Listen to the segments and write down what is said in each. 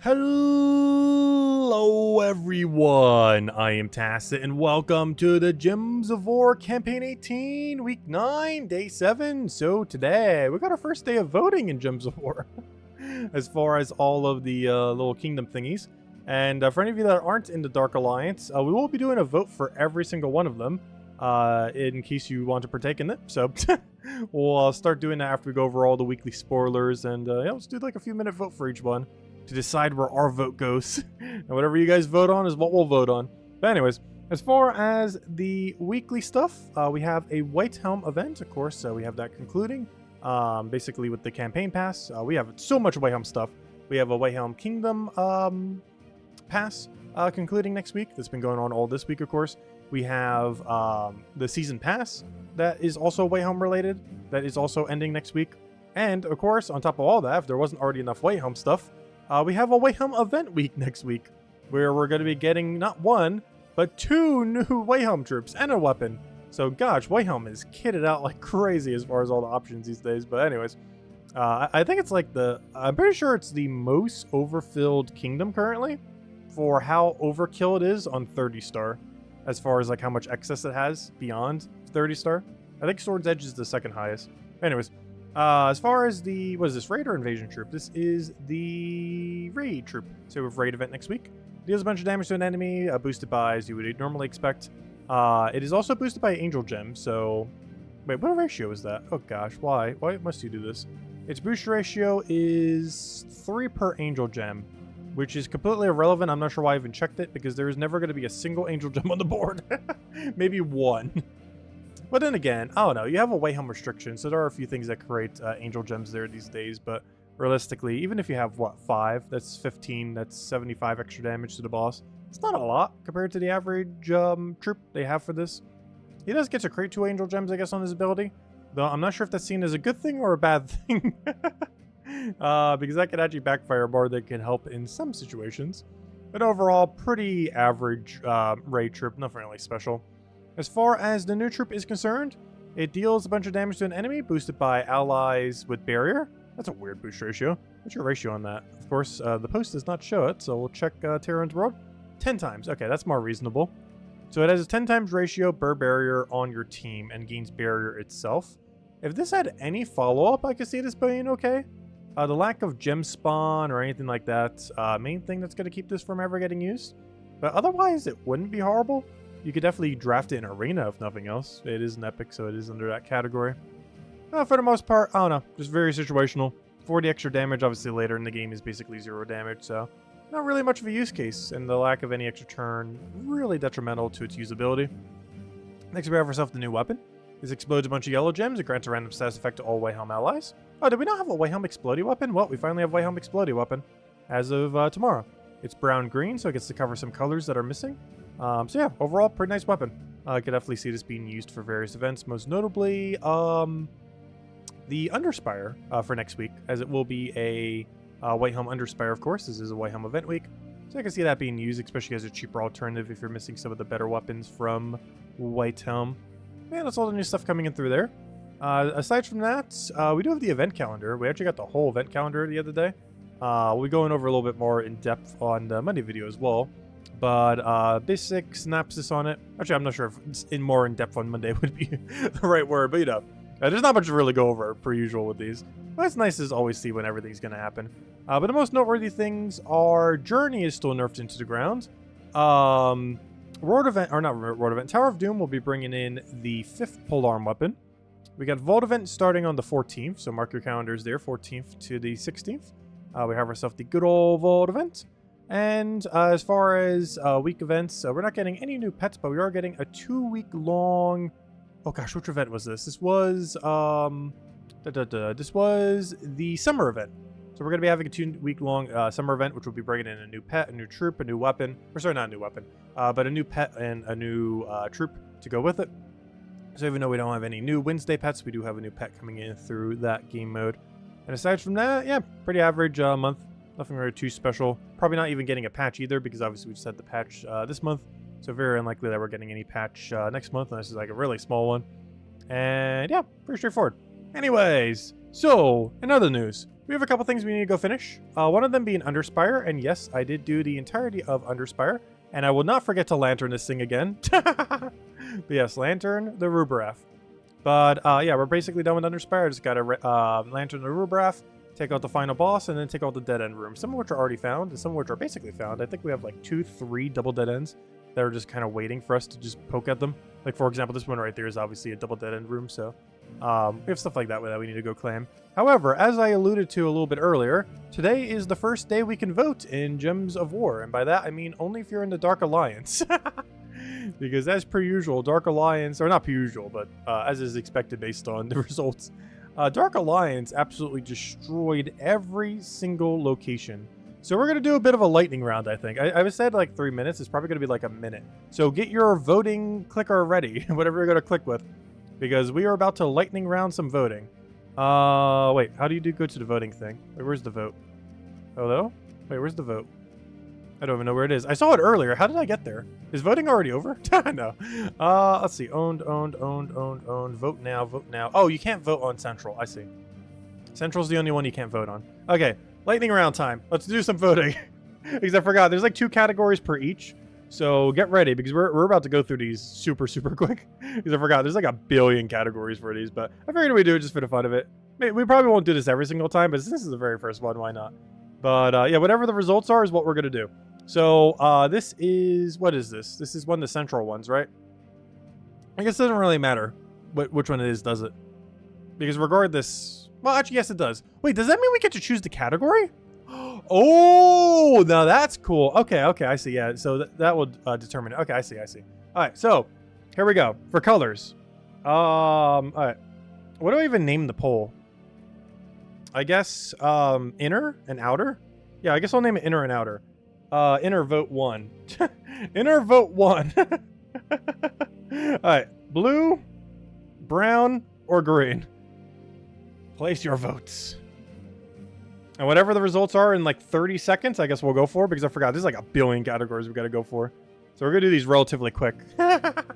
Hello everyone, I am Tacit and welcome to the Gems of War Campaign 18, Week 9, Day 7. So today, we got our first day of voting in Gems of War, as far as all of the little kingdom thingies. And for any of you that aren't in the Dark Alliance, we will be doing a vote for every single one of them, in case you want to partake in it. So we'll start doing that after we go over all the weekly spoilers, and yeah, let's do like a few minute vote for each one to decide where our vote goes. And whatever you guys vote on is what we'll vote on. But anyways, as far as the weekly stuff, we have a White Helm event, of course. We have that concluding, basically with the campaign pass. We have so much White Helm stuff. We have a White Helm Kingdom pass concluding next week. That's been going on all this week, of course. We have the season pass that is also White Helm related. That is also ending next week. And of course, on top of all that, if there wasn't already enough White Helm stuff, we have a White Helm event week next week, where we're going to be getting not one, but two new White Helm troops and a weapon. So gosh, White Helm is kitted out like crazy as far as all the options these days. But anyways, I think it's like I'm pretty sure it's the most overfilled kingdom currently for how overkill it is on 30 star, as far as like how much excess it has beyond 30 star. I think Sword's Edge is the second highest. Anyways, as far as the, what is this, raid or invasion troop? This is the raid troop. So we have raid event next week. Deals a bunch of damage to an enemy, boosted by, as you would normally expect. It is also boosted by Angel Gem, so... Wait, what ratio is that? Oh gosh, why? Why must you do this? Its boost ratio is 3 per Angel Gem, which is completely irrelevant. I'm not sure why I even checked it, because there is never going to be a single Angel Gem on the board. Maybe one. But then again, I don't know, you have a White Helm restriction, so there are a few things that create Angel Gems there these days, but realistically, even if you have, what, 5, that's 15, that's 75 extra damage to the boss. It's not a lot compared to the average troop they have for this. He does get to create 2 Angel Gems, I guess, on his ability, though I'm not sure if that's seen as a good thing or a bad thing, because that could actually backfire more than can help in some situations. But overall, pretty average raid troop, nothing really special. As far as the new troop is concerned, it deals a bunch of damage to an enemy, boosted by allies with barrier. That's a weird boost ratio. What's your ratio on that? Of course, the post does not show it, so we'll check Terran's World. 10 times. Okay, that's more reasonable. So it has a 10 times ratio per barrier on your team and gains barrier itself. If this had any follow-up, I could see this being okay. The lack of gem spawn or anything like that, main thing that's going to keep this from ever getting used. But otherwise, it wouldn't be horrible. You could definitely draft it in Arena, if nothing else. It is an epic, so it is under that category. For the most part, I don't know. Just very situational. 40 extra damage, obviously later in the game, is basically 0 damage, so not really much of a use case, and the lack of any extra turn really detrimental to its usability. Next, we have ourselves the new weapon. This explodes a bunch of yellow gems. It grants a random status effect to all White Helm allies. Oh, did we not have a White Helm Explodey weapon? Well, we finally have White Helm Explodey weapon as of tomorrow. It's brown-green, so it gets to cover some colors that are missing. So yeah, overall, pretty nice weapon. I could definitely see this being used for various events, most notably the Underspire for next week, as it will be a White Helm Underspire, of course. This is a White Helm event week, so I can see that being used, especially as a cheaper alternative if you're missing some of the better weapons from White Helm. Yeah, that's all the new stuff coming in through there. Aside from that, we do have the event calendar. We actually got the whole event calendar the other day. We'll be going over a little bit more in depth on the Monday video as well. But basic synopsis on it. Actually, I'm not sure if it's more in depth on Monday would be the right word, but you know, there's not much to really go over per usual with these. But it's nice to always see when everything's going to happen. But the most noteworthy things are Journey is still nerfed into the ground. Road Event, or not Road Event, Tower of Doom will be bringing in the 5th polearm weapon. We got Vault Event starting on the 14th, so mark your calendars there, 14th to the 16th. We have ourselves the good old Vault Event. And as far as week events, we're not getting any new pets, but we are getting a 2-week-long... Oh gosh, which event was this? This was this was the summer event. So we're going to be having a 2-week-long summer event, which will be bringing in a new pet, a new troop, a new weapon. Or sorry, not a new weapon, but a new pet and a new troop to go with it. So even though we don't have any new Wednesday pets, we do have a new pet coming in through that game mode. And aside from that, yeah, pretty average month. Nothing really too special. Probably not even getting a patch either, because obviously we just had the patch this month. So very unlikely that we're getting any patch next month, unless it's like a really small one. And yeah, pretty straightforward. Anyways, so in other news, we have a couple things we need to go finish. One of them being Underspire, and yes, I did do the entirety of Underspire, and I will not forget to lantern this thing again. But yes, lantern the Rubraf. But yeah, we're basically done with Underspire. Just gotta lantern the Rubraf, take out the final boss, and then take out the dead end rooms. Some of which are already found, and some of which are basically found. I think we have like 2, 3 double dead ends that are just kind of waiting for us to just poke at them. Like for example, this one right there is obviously a double dead end room, so we have stuff like that we need to go claim. However, as I alluded to a little bit earlier, today is the first day we can vote in Gems of War, and by that I mean only if you're in the Dark Alliance. Because as per usual, Dark Alliance, or not per usual, but as is expected based on the results, Dark Alliance absolutely destroyed every single location. So we're going to do a bit of a lightning round, I think. I said like 3 minutes. It's probably going to be like a minute. So get your voting clicker ready, whatever you're going to click with, because we are about to lightning round some voting. Wait, how do you go to the voting thing? Wait, where's the vote? Hello? Wait, where's the vote? I don't even know where it is. I saw it earlier. How did I get there? Is voting already over? No. Let's see. Owned. Vote now, vote now. Oh, you can't vote on Central. I see. Central's the only one you can't vote on. Okay, lightning round time. Let's do some voting. Because I forgot. There's like 2 categories per each. So get ready, because we're about to go through these super quick. Because I forgot. There's like a billion categories for these. But I figured we'd do it just for the fun of it. We probably won't do this every single time, but since this is the very first one, why not? But yeah, whatever the results are is what we're going to do. So, this is, what is this? This is one of the central ones, right? I guess it doesn't really matter which one it is, does it? Because regardless, well, actually, yes, it does. Wait, does that mean we get to choose the category? Oh, now that's cool. Okay, I see. Yeah, so that will determine it. Okay, I see. All right, so here we go for colors. All right, what do I even name the poll? I guess inner and outer. Yeah, I guess I'll name it inner and outer. Inner vote 1. Inner vote 1. Alright. Blue, brown, or green. Place your votes. And whatever the results are in like 30 seconds, I guess we'll go for, because I forgot. There's like a billion categories we gotta go for. So we're gonna do these relatively quick. But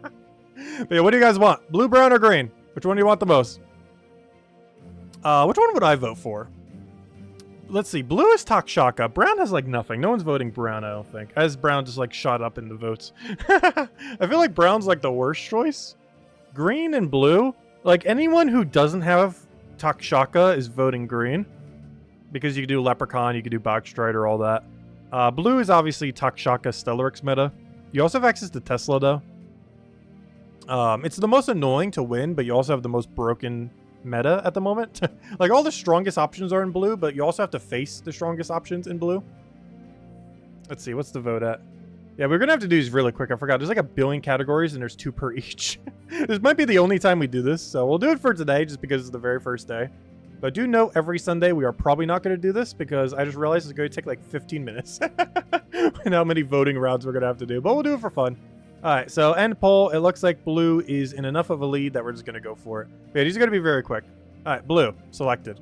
yeah, what do you guys want? Blue, brown, or green? Which one do you want the most? Which one would I vote for? Let's see. Blue is Takshaka. Brown has like nothing. No one's voting brown, I don't think. As brown just like shot up in the votes. I feel like brown's like the worst choice. Green and blue. Like anyone who doesn't have Takshaka is voting green. Because you can do Leprechaun, you can do Bogstrider, all that. Blue is obviously Takshaka Stellarix meta. You also have access to Tesla though. It's the most annoying to win, but you also have the most broken meta at the moment. Like all the strongest options are in blue, but you also have to face the strongest options in blue. Let's see, what's the vote at? Yeah, we're gonna have to do these really quick. I forgot. There's like a billion categories and there's 2 per each. This might be the only time we do this, so we'll do it for today just because it's the very first day. But do note every Sunday we are probably not going to do this because I just realized it's going to take like 15 minutes. And how many voting rounds we're going to have to do, but we'll do it for fun. Alright, so end poll. It looks like blue is in enough of a lead that we're just going to go for it. But yeah, these are going to be very quick. Alright, blue. Selected.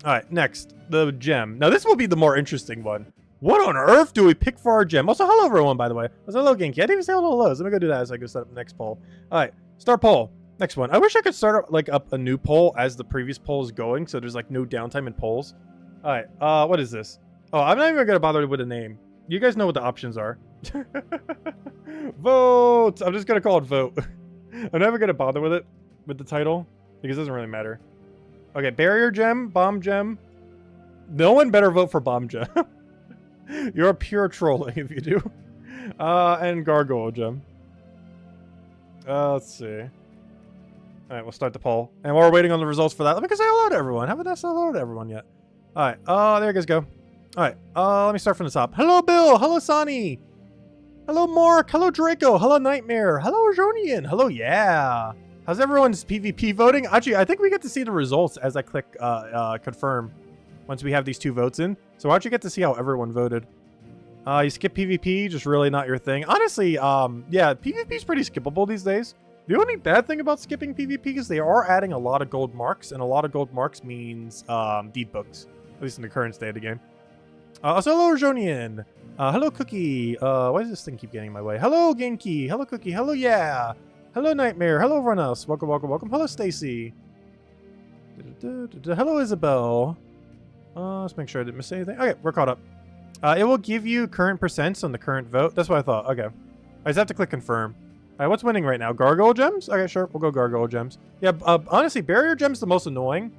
Alright, next. The gem. Now, this will be the more interesting one. What on earth do we pick for our gem? Also, hello, everyone, by the way. Also, hello, Genki. I didn't even say hello, hello. So let me go do that as I go set up the next poll. Alright, start poll. Next one. I wish I could start up a new poll as the previous poll is going, so there's like no downtime in polls. Alright, what is this? Oh, I'm not even going to bother with a name. You guys know what the options are. Vote! I'm just going to call it vote. I'm never going to bother with it, with the title, because it doesn't really matter. Okay, barrier gem, bomb gem. No one better vote for bomb gem. You're pure trolling if you do. And gargoyle gem. Let's see. Alright, we'll start the poll. And while we're waiting on the results for that, let me go say hello to everyone. Haven't I said hello to everyone yet? Alright, there you guys go. Alright, let me start from the top. Hello, Bill! Hello, Sonny! Hello, Mark! Hello, Draco! Hello, Nightmare! Hello, Jonian! Hello, yeah! How's everyone's PvP voting? Actually, I think we get to see the results as I click confirm once we have these 2 votes in. So I actually get to see how everyone voted. You skip PvP, just really not your thing. Honestly, yeah, PvP's pretty skippable these days. The only bad thing about skipping PvP is they are adding a lot of gold marks, and a lot of gold marks means deed books, at least in the current state of the game. So hello, Jonian. Hello, Cookie. Why does this thing keep getting in my way? Hello, Genki. Hello, Cookie. Hello, yeah. Hello, Nightmare. Hello, everyone else. Welcome, welcome, welcome. Hello, Stacy. Hello, Isabel. Let's make sure I didn't miss anything. Okay, we're caught up. It will give you current percents on the current vote. That's what I thought. Okay. I just have to click confirm. All right, what's winning right now? Gargoyle gems? Okay, sure. We'll go gargoyle gems. Yeah, honestly, barrier gem's the most annoying.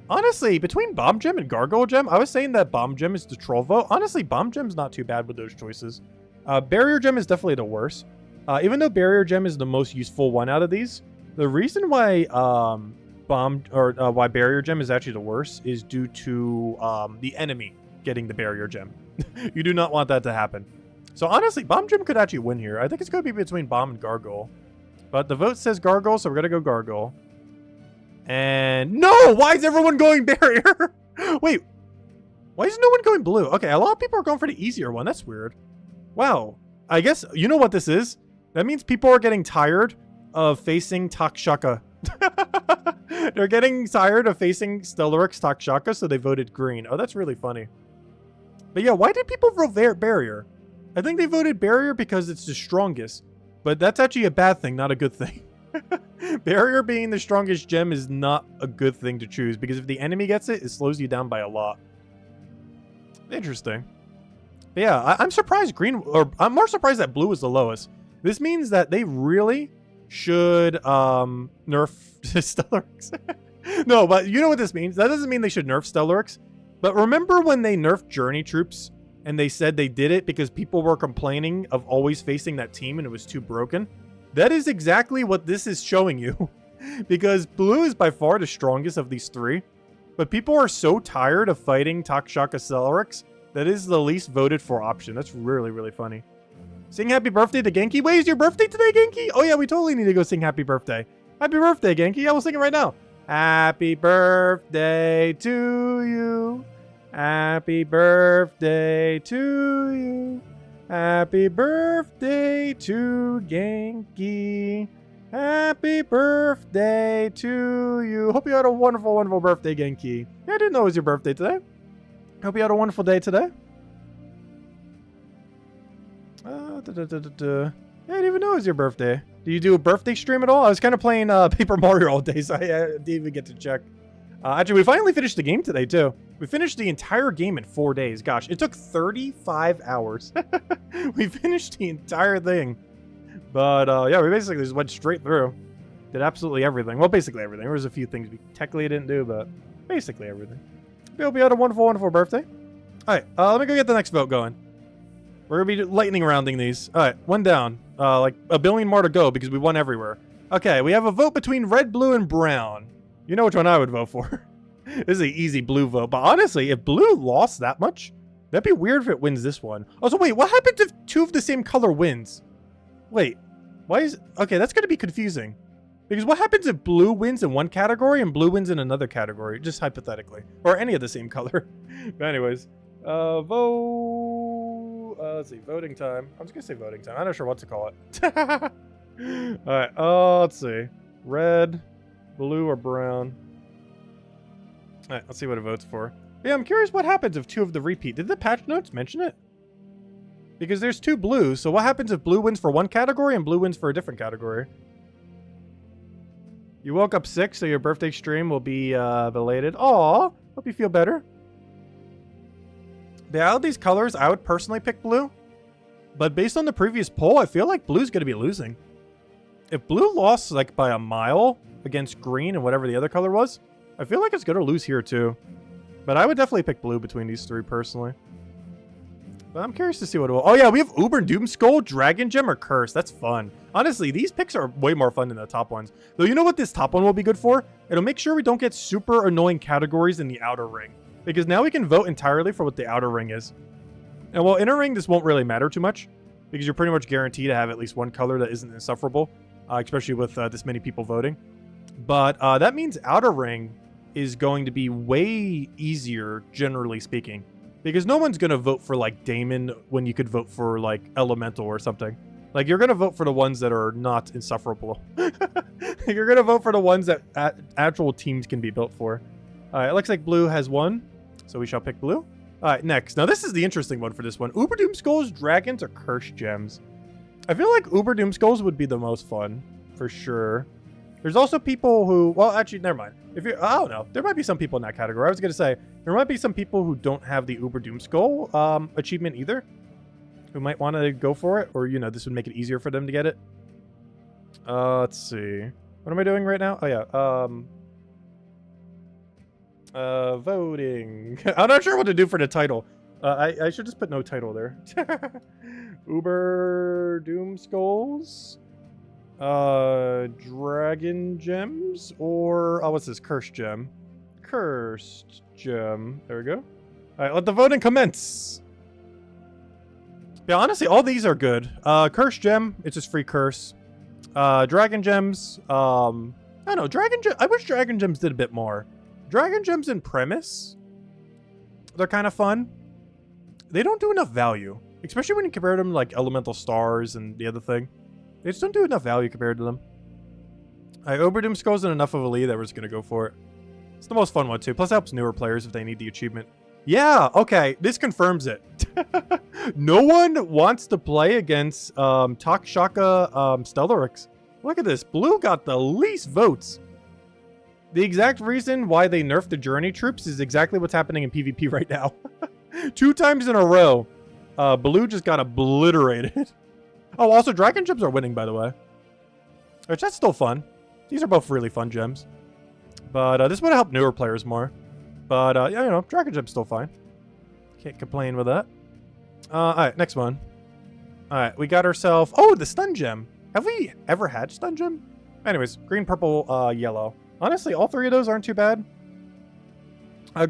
Honestly, between bomb gem and gargoyle gem, I was saying that bomb gem is the troll vote. Honestly, bomb gem's not too bad with those choices. Barrier gem is definitely the worst. Even though barrier gem is the most useful one out of these, the reason why why barrier gem is actually the worst is due to the enemy getting the barrier gem. You do not want that to happen. So honestly, bomb gem could actually win here. I think it's going to be between bomb and gargoyle. But the vote says gargoyle, so we're going to go gargoyle. And no! Why is everyone going barrier? Wait. Why is no one going blue? Okay, a lot of people are going for the easier one. That's weird. Wow. I guess, you know what this is? That means people are getting tired of facing Takshaka. They're getting tired of facing Stellarix Takshaka, so they voted green. Oh, that's really funny. But yeah, why did people vote barrier? I think they voted barrier because it's the strongest. But that's actually a bad thing, not a good thing. Barrier being the strongest gem is not a good thing to choose, because if the enemy gets it, it slows you down by a lot. Interesting. But yeah, I'm surprised I'm more surprised that blue is the lowest. This means that they really should nerf Stellarix. No, but you know what this means? That doesn't mean they should nerf Stellarix. But remember when they nerfed Journey Troops and they said they did it because people were complaining of always facing that team and it was too broken? That is exactly what this is showing you. Because blue is by far the strongest of these three. But people are so tired of fighting Takshaka Stellarix that is the least voted for option. That's really, really funny. Sing happy birthday to Genki. Wait, is your birthday today, Genki? Oh yeah, we totally need to go sing happy birthday. Happy birthday, Genki. Yeah, we'll sing it right now. Happy birthday to you. Happy birthday to you. Happy birthday to Genki. Happy birthday to you. Hope you had a wonderful, wonderful birthday, Genki. Yeah, I didn't know it was your birthday today. Hope you had a wonderful day today. Yeah, I didn't even know it was your birthday. Do you do a birthday stream at all? I was kind of playing Paper Mario all day, so I didn't even get to check. Actually, we finally finished the game today, too. We finished the entire game in 4 days. Gosh, it took 35 hours. We finished the entire thing. But, yeah, we basically just went straight through. Did absolutely everything. Well, basically everything. There was a few things we technically didn't do, but basically everything. We hope you had a wonderful, wonderful birthday. All right, let me go get the next vote going. We're going to be lightning rounding these. All right, one down. Like a billion more to go because we won everywhere. Okay, we have a vote between red, blue, and brown. You know which one I would vote for. This is an easy blue vote. But honestly, if blue lost that much, that'd be weird if it wins this one. Also, wait, what happens if two of the same color wins? Wait, why is... Okay, that's going to be confusing. Because what happens if blue wins in one category and blue wins in another category? Just hypothetically. Or any of the same color. But anyways, vote... let's see, voting time. I'm just going to say voting time. I'm not sure what to call it. Alright, let's see. Red, blue, or brown. Alright, let's see what it votes for. Yeah, I'm curious what happens if two of the repeat. Did the patch notes mention it? Because there's two blues, so what happens if blue wins for one category and blue wins for a different category? You woke up sick, so your birthday stream will be belated. Aw, hope you feel better. Yeah, out of these colors, I would personally pick blue. But based on the previous poll, I feel like blue's going to be losing. If blue lost like by a mile against green and whatever the other color was, I feel like it's going to lose here too. But I would definitely pick blue between these three personally. But I'm curious to see what it will... Oh yeah, we have Uber Doomskull, Dragon Gem, or Curse. That's fun. Honestly, these picks are way more fun than the top ones. Though you know what this top one will be good for? It'll make sure we don't get super annoying categories in the outer ring. Because now we can vote entirely for what the outer ring is. And while inner ring, this won't really matter too much. Because you're pretty much guaranteed to have at least one color that isn't insufferable. Especially with this many people voting. But that means outer ring is going to be way easier, generally speaking. Because no one's going to vote for, like, Damon when you could vote for, like, Elemental or something. Like, you're going to vote for the ones that are not insufferable. You're going to vote for the ones that actual teams can be built for. It looks like blue has one, so we shall pick blue. Alright, next. Now, this is the interesting one for this one. Uber Doomskulls, Dragons, or Curse Gems? I feel like Uber Doomskulls would be the most fun, for sure. There's also people who, well, actually, never mind. If you, I don't know, there might be some people in that category. I was gonna say there might be some people who don't have the Uber Doom Skull achievement either, who might want to go for it, or this would make it easier for them to get it. Let's see. What am I doing right now? Oh yeah. Voting. I'm not sure what to do for the title. I should just put no title there. Uber Doom Skulls. Dragon Gems, or what's this? Cursed Gem. Cursed Gem. There we go. Alright, let the voting commence. Yeah, honestly, all these are good. Cursed Gem, it's just free curse. Dragon Gems, I don't know, I wish Dragon Gems did a bit more. Dragon Gems in premise, they're kind of fun. They don't do enough value, especially when you compare them to like Elemental Stars and the other thing. They just don't do enough value compared to them. Uber Doom Skull's in enough of a lead that we're just gonna go for it. It's the most fun one too. Plus it helps newer players if they need the achievement. Yeah, okay, this confirms it. No one wants to play against Takshaka Stellarix. Look at this. Blue got the least votes. The exact reason why they nerfed the Journey troops is exactly what's happening in PvP right now. 2 times in a row, Blue just got obliterated. Oh, also, Dragon Gems are winning, by the way. Which, that's still fun. These are both really fun gems. But this would help newer players more. But, yeah, Dragon Gem's still fine. Can't complain with that. Alright, next one. Alright, we got ourselves... Oh, the Stun Gem. Have we ever had Stun Gem? Anyways, green, purple, yellow. Honestly, all 3 of those aren't too bad.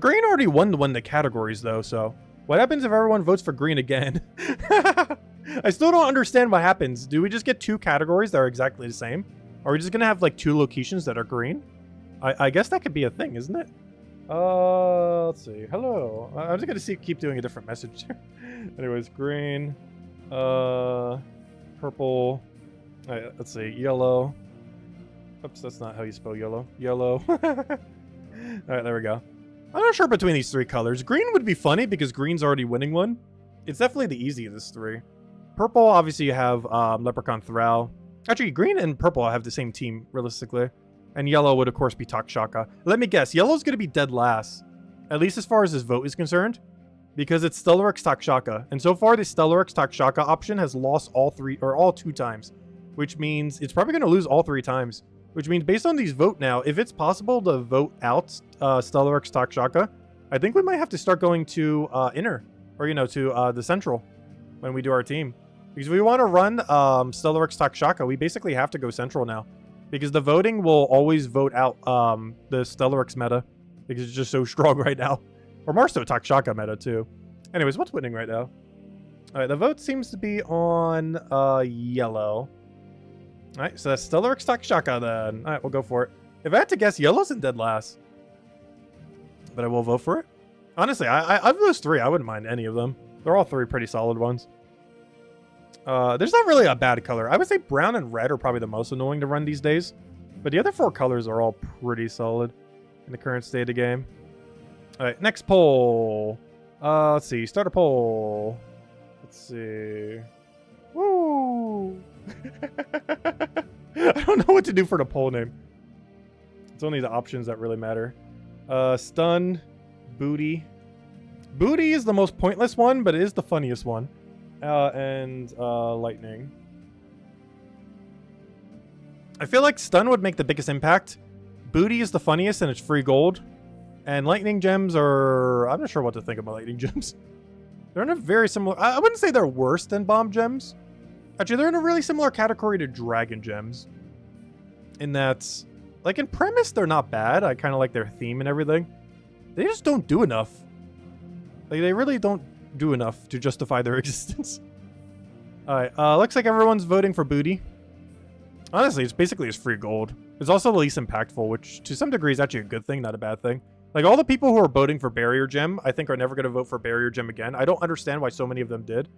Green already won the categories, though, so... What happens if everyone votes for green again? I still don't understand what happens. Do we just get 2 categories that are exactly the same? Or are we just going to have, like, 2 locations that are green? I guess that could be a thing, isn't it? Let's see. Hello. I'm just going to keep doing a different message. Anyways, green. Purple. Alright, let's see. Yellow. Oops, that's not how you spell yellow. Yellow. Alright, there we go. I'm not sure between these 3 colors. Green would be funny because green's already winning one. It's definitely the easiest 3. Purple, obviously you have Leprechaun Thrall. Actually, green and purple have the same team, realistically. And yellow would, of course, be Takshaka. Let me guess, yellow's going to be dead last. At least as far as this vote is concerned. Because it's Stellarix Takshaka. And so far, the Stellarix Takshaka option has lost all 2 times. Which means it's probably going to lose all 3 times. Which means based on these vote now, if it's possible to vote out Stellarix Takshaka, I think we might have to start going to Inner. Or, to the Central. When we do our team. Because if we want to run Stellarix Takshaka, we basically have to go Central now. Because the voting will always vote out the Stellarix meta. Because it's just so strong right now. Or more so Takshaka meta, too. Anyways, what's winning right now? Alright, the vote seems to be on yellow. Alright, so that's Stellarix Takshaka then. Alright, we'll go for it. If I had to guess, yellow's in dead last. But I will vote for it. Honestly, of those 3, I wouldn't mind any of them. They're all 3 pretty solid ones. There's not really a bad color. I would say brown and red are probably the most annoying to run these days. But the other 4 colors are all pretty solid in the current state of the game. Alright, next poll. Let's see. Start a poll. Let's see. Woo! I don't know what to do for the poll name. It's only the options that really matter. Stun. Booty. Booty is the most pointless one, but it is the funniest one. And lightning. I feel like stun would make the biggest impact. Booty is the funniest and it's free gold. And lightning gems are... I'm not sure what to think about lightning gems. They're in a very similar... I wouldn't say they're worse than bomb gems. Actually, they're in a really similar category to dragon gems. In that... Like, in premise, they're not bad. I kind of like their theme and everything. They just don't do enough. Like, they really don't do enough to justify their existence. Alright, looks like everyone's voting for booty. Honestly, it's basically just free gold. It's also the least impactful, which to some degree is actually a good thing, not a bad thing. Like, all the people who are voting for Barrier Gem, I think are never going to vote for Barrier Gem again. I don't understand why so many of them did.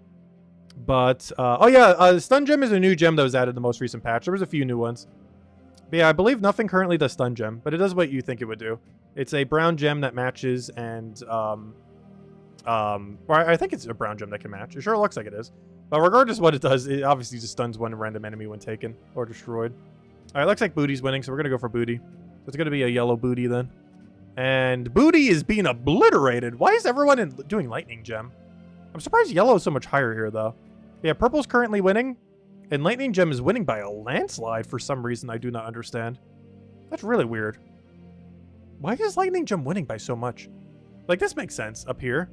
But, oh yeah, Stun Gem is a new gem that was added in the most recent patch. There was a few new ones. But yeah, I believe nothing currently does Stun Gem, but it does what you think it would do. It's a brown gem that matches and, well, I think it's a brown gem that can match. It sure looks like it is. But regardless of what it does, it obviously just stuns one random enemy when taken or destroyed. All right, looks like Booty's winning, so we're going to go for Booty. So it's going to be a yellow Booty then. And Booty is being obliterated. Why is everyone doing Lightning Gem? I'm surprised yellow is so much higher here, though. Yeah, purple's currently winning. And Lightning Gem is winning by a landslide for some reason I do not understand. That's really weird. Why is Lightning Gem winning by so much? Like, this makes sense up here.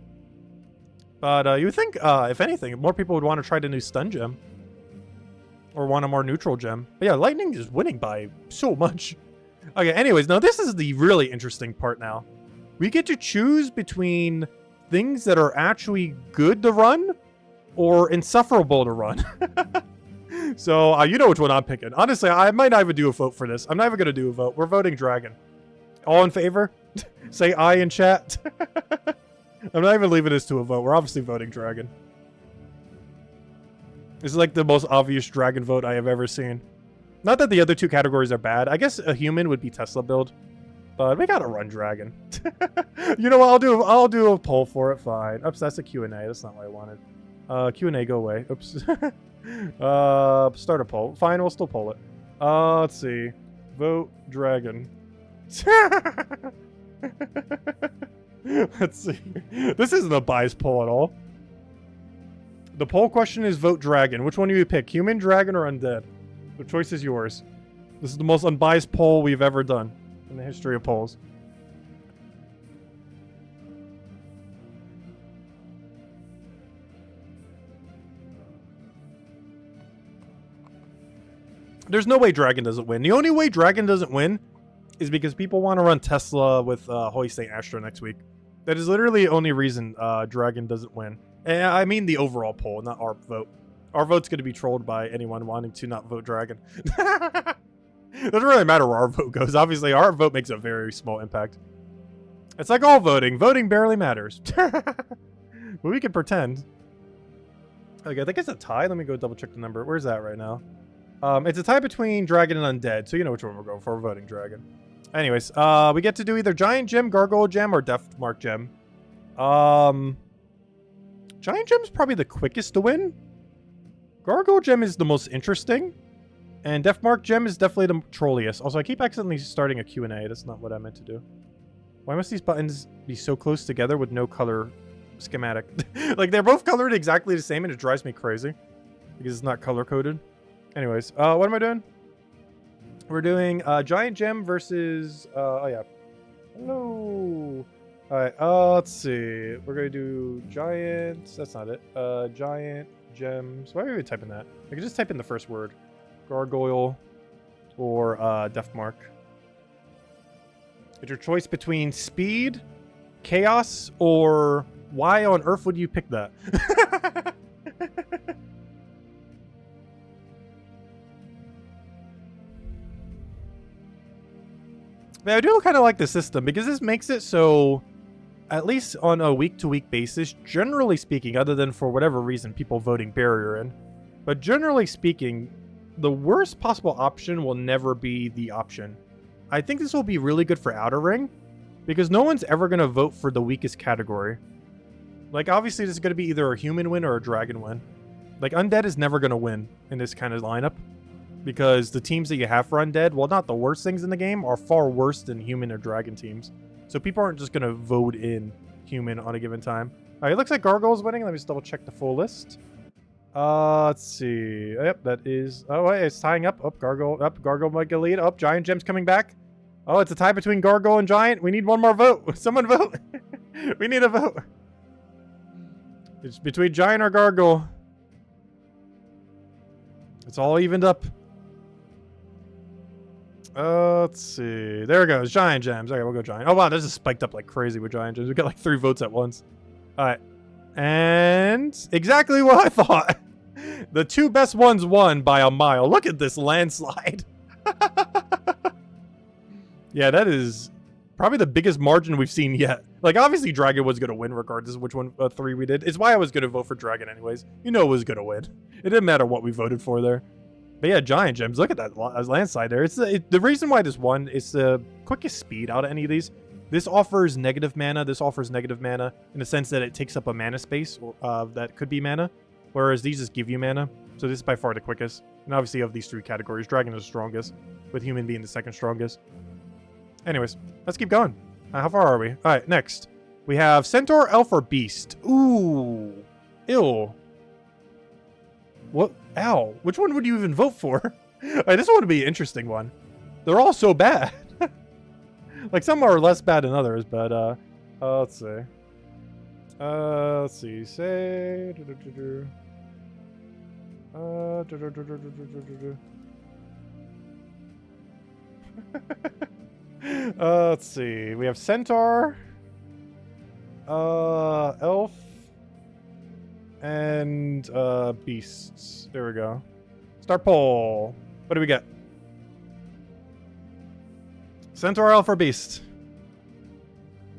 But you would think, if anything, more people would want to try the new Stun Gem. Or want a more neutral gem. But yeah, Lightning is winning by so much. Okay, anyways, now this is the really interesting part now. We get to choose between things that are actually good to run or insufferable to run. So, you know which one I'm picking. Honestly, I might not even do a vote for this. I'm not even going to do a vote. We're voting Dragon. All in favor? Say aye in chat. I'm not even leaving this to a vote. We're obviously voting Dragon. This is like the most obvious Dragon vote I have ever seen. Not that the other two categories are bad. I guess a human would be Tesla build. But we gotta run Dragon. You know what? I'll do a poll for it. Fine. Oops, that's a Q&A. That's not what I wanted. Q&A, go away. Oops. Start a poll. Fine, we'll still poll it. Let's see. Vote Dragon. Let's see. This isn't a biased poll at all. The poll question is vote Dragon. Which one do you pick? Human, Dragon, or Undead? The choice is yours. This is the most unbiased poll we've ever done in the history of polls. There's no way Dragon doesn't win. The only way Dragon doesn't win is because people want to run Tesla with Holy Saint Astro next week. That is literally the only reason Dragon doesn't win. And I mean the overall poll, not our vote. Our vote's going to be trolled by anyone wanting to not vote Dragon. Doesn't really matter where our vote goes. Obviously, our vote makes a very small impact. It's like all voting. Voting barely matters. But we can pretend. Okay, I think it's a tie. Let me go double check the number. Where's that right now? It's a tie between Dragon and Undead, so you know which one we're going for. We're voting Dragon. Anyways, we get to do either Giant Gem, Gargoyle Gem, or Death Mark Gem. Giant Gem's probably the quickest to win. Gargoyle Gem is the most interesting. And Death Mark Gem is definitely the trolliest. Also, I keep accidentally starting a Q&A. That's not what I meant to do. Why must these buttons be so close together with no color schematic? Like, they're both colored exactly the same, and it drives me crazy. Because it's not color-coded. Anyways, what am I doing? We're doing Giant Gem versus... oh, yeah. Hello. Alright, let's see. We're going to do Giant... That's not it. Giant Gems. Why are we even typing that? I could just type in the first word. Gargoyle or Death Mark. It's your choice between speed, chaos, or why on earth would you pick that? Man, I do kind of like the system because this makes it so, at least on a week-to-week basis, generally speaking, other than for whatever reason people voting barrier in, but generally speaking, the worst possible option will never be the option. I think this will be really good for Outer Ring, because no one's ever going to vote for the weakest category. Like, obviously, this is going to be either a human win or a dragon win. Like, Undead is never going to win in this kind of lineup, because the teams that you have for Undead, while not the worst things in the game, are far worse than human or dragon teams. So people aren't just going to vote in human on a given time. All right, it looks like Gargoyle's winning. Let me just double check the full list. Let's see. Yep, that is... Oh, wait, it's tying up. Gargoyle. Gargoyle might get lead. Giant Gem's coming back. Oh, it's a tie between Gargoyle and Giant. We need one more vote. Someone vote. We need a vote. It's between Giant or Gargoyle. It's all evened up. Let's see. There it goes. Giant Gems. Okay, we'll go Giant. Oh, wow, this is spiked up like crazy with Giant Gems. We got like 3 votes at once. All right. And exactly what I thought. The 2 best ones won by a mile. Look at this landslide. Yeah, that is probably the biggest margin we've seen yet. Like, obviously, Dragon was going to win regardless of which one 3 we did. It's why I was going to vote for Dragon anyways. You know it was going to win. It didn't matter what we voted for there. But yeah, Giant Gems. Look at that landslide there. It's the reason why this won is the quickest speed out of any of these. This offers negative mana. This offers negative mana in the sense that it takes up a mana space that could be mana. Whereas these just give you mana. So this is by far the quickest. And obviously of these 3 categories, Dragon is the strongest, with Human being the 2nd strongest. Anyways, let's keep going. How far are we? All right, next. We have Centaur, Elf, or Beast. Ooh. Ew. What? Ow. Which one would you even vote for? This one would be an interesting one. They're all so bad. Like, some are less bad than others, but, let's see. Let's see. Say... let's see. We have Centaur, Elf, and Beasts. There we go. Start poll. What do we get? Centaur, Elf, or Beast?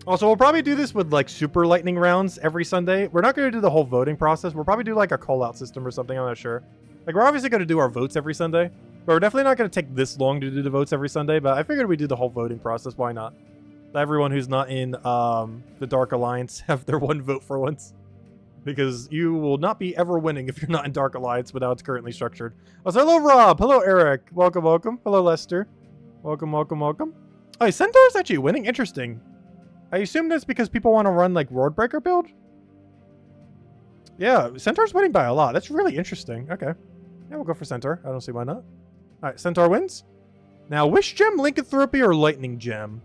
Also, we'll probably do this with, like, super lightning rounds every Sunday. We're not going to do the whole voting process. We'll probably do, like, a call-out system or something. I'm not sure. Like, we're obviously going to do our votes every Sunday. But we're definitely not going to take this long to do the votes every Sunday. But I figured we'd do the whole voting process. Why not? Let everyone who's not in the Dark Alliance have their one vote for once. Because you will not be ever winning if you're not in Dark Alliance without it's currently structured. Also, hello, Rob. Hello, Eric. Welcome, welcome. Hello, Lester. Welcome, welcome, welcome. Oh, Centaur's actually winning? Interesting. I assume that's because people want to run, like, Roadbreaker build? Yeah, Centaur's winning by a lot. That's really interesting. Okay. Yeah, we'll go for Centaur. I don't see why not. Alright, Centaur wins. Now, Wish Gem, Lycanthropy, or Lightning Gem?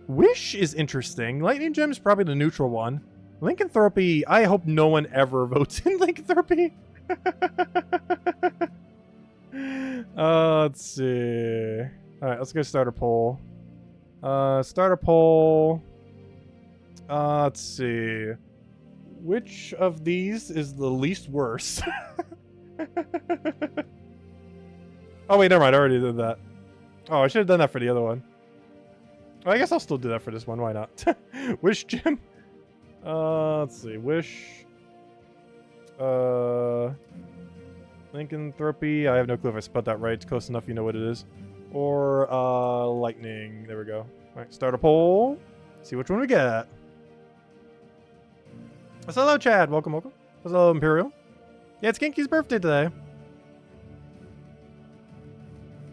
Wish is interesting. Lightning Gem is probably the neutral one. Lycanthropy, I hope no one ever votes in Lycanthropy. Let's see. Alright, let's go start a poll. Start a poll. Let's see. Which of these is the least worst? Oh, wait, never mind. I already did that. Oh, I should have done that for the other one. Well, I guess I'll still do that for this one. Why not? Wish Gem. Let's see. Wish. Lycanthropy. I have no clue if I spelled that right. It's close enough. You know what it is. Or, Lightning. There we go. All right, start a poll. See which one we get. Hello, Chad. Welcome, welcome. Hello, Imperial. Yeah, it's Genki's birthday today.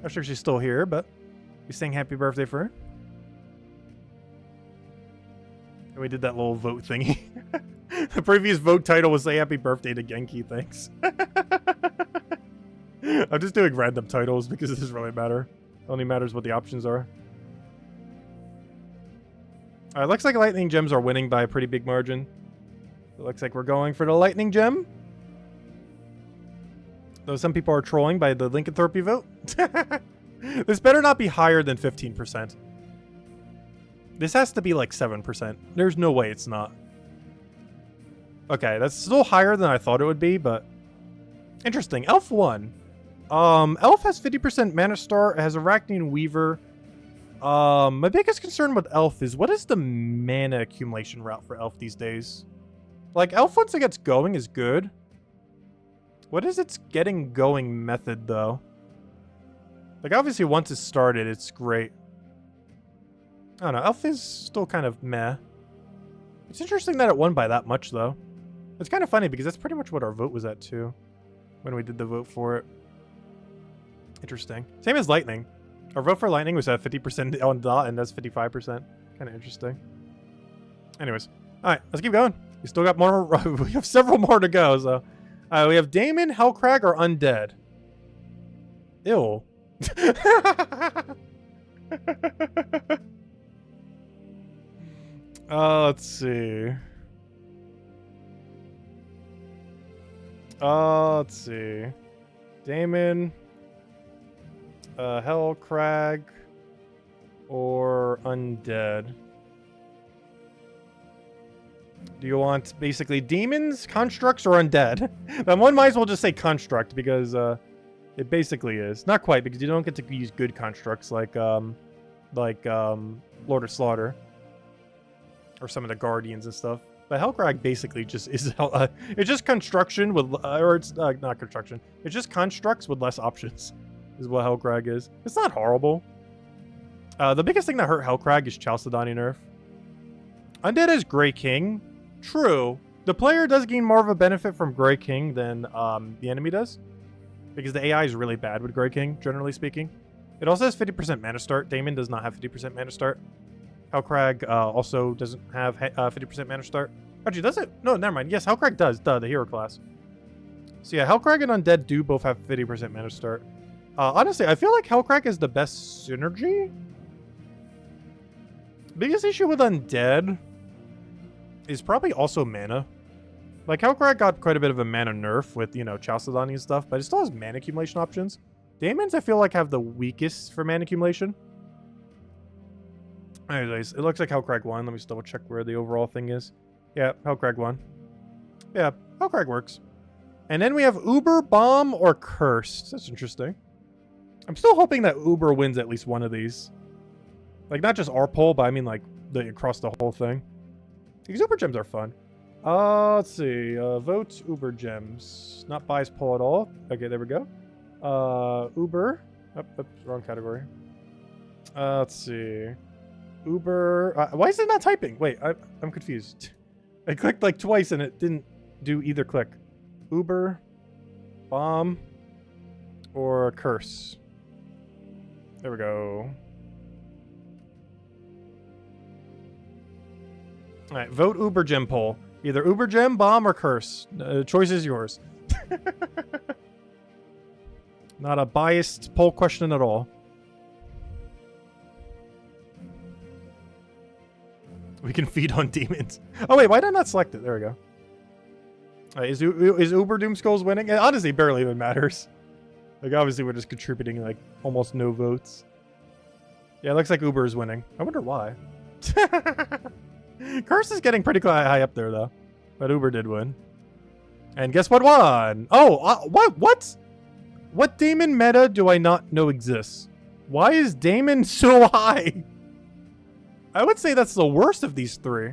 Not sure she's still here, but we sang happy birthday for her. And we did that little vote thingy. The previous vote title was say happy birthday to Genki, thanks. I'm just doing random titles because it doesn't really matter. It only matters what the options are. Alright, looks like Lightning Gems are winning by a pretty big margin. It looks like we're going for the Lightning Gem. Though some people are trolling by the Lycanthropy vote. This better not be higher than 15%. This has to be like 7%. There's no way it's not. Okay, that's still higher than I thought it would be, but... Interesting. Elf won. Elf has 50% Mana Star. It has Arachnean Weaver. My biggest concern with Elf is what is the mana accumulation route for Elf these days? Like, Elf once it gets going is good. What is its getting going method, though? Like, obviously, once it's started, it's great. I don't know. Elf is still kind of meh. It's interesting that it won by that much, though. It's kind of funny, because that's pretty much what our vote was at, too. When we did the vote for it. Interesting. Same as Lightning. Our vote for Lightning was at 50% on dot, and that's 55%. Kind of interesting. Anyways. Alright, let's keep going. We still got more. We have several more to go, so. We have Daemon, Hellcrag, or Undead. Ew. Let's see. Let's see. Daemon, Hellcrag, or Undead. Do you want basically demons, constructs, or undead? Then one might as well just say construct because it basically is. Not quite, because you don't get to use good constructs like Lord of Slaughter or some of the Guardians and stuff. But Hellcrag basically just is it's just construction with or it's not construction. It's just constructs with less options. Is what Hellcrag is. It's not horrible. The biggest thing that hurt Hellcrag is Chalcedony nerf. Undead is Grey King. True. The player does gain more of a benefit from Grey King than the enemy does. because the AI is really bad with Grey King, generally speaking. It also has 50% mana start. Daemon does not have 50% mana start. Hellcrag also doesn't have 50% mana start. Actually, does it? No, never mind. Yes, Hellcrag does. Duh, the hero class. So yeah, Hellcrag and Undead do both have 50% mana start. Honestly, I feel like Hellcrag is the best synergy. Biggest issue with Undead is probably also mana. Like, Hellcrag got quite a bit of a mana nerf with, you know, Chalcedon and stuff, but it still has mana accumulation options. Daemons, I feel like, have the weakest for mana accumulation. Anyways, it looks like Hellcrag won. Let me just double check where the overall thing is. Yeah, Hellcrag won. Yeah, Hellcrag works. And then we have Uber, Bomb, or Cursed. That's interesting. I'm still hoping that Uber wins at least one of these. Like, not just our poll, but I mean, like, across the whole thing. Because Uber gems are fun. Let's see. Vote Uber gems. Not biased poll at all. Okay, there we go. Uber. Oops, wrong category. Let's see. Uber. Why is it not typing? Wait, I'm confused. I clicked like twice and it didn't do either click. Uber, Bomb, or Curse. There we go. All right, vote Uber gem poll. Either Uber gem, Bomb, or Curse. Choice is yours. Not a biased poll question at all. We can feed on demons. Oh wait, why did I not select it? There we go. Is Uber Doom Skulls winning? It honestly barely even matters. Like, obviously we're just contributing like almost no votes. Yeah, it looks like Uber is winning. I wonder why. Curse is getting pretty high up there though, but Uber did win. And guess what won? Oh, what? What Daemon meta do I not know exists? Why is Daemon so high? I would say that's the worst of these three.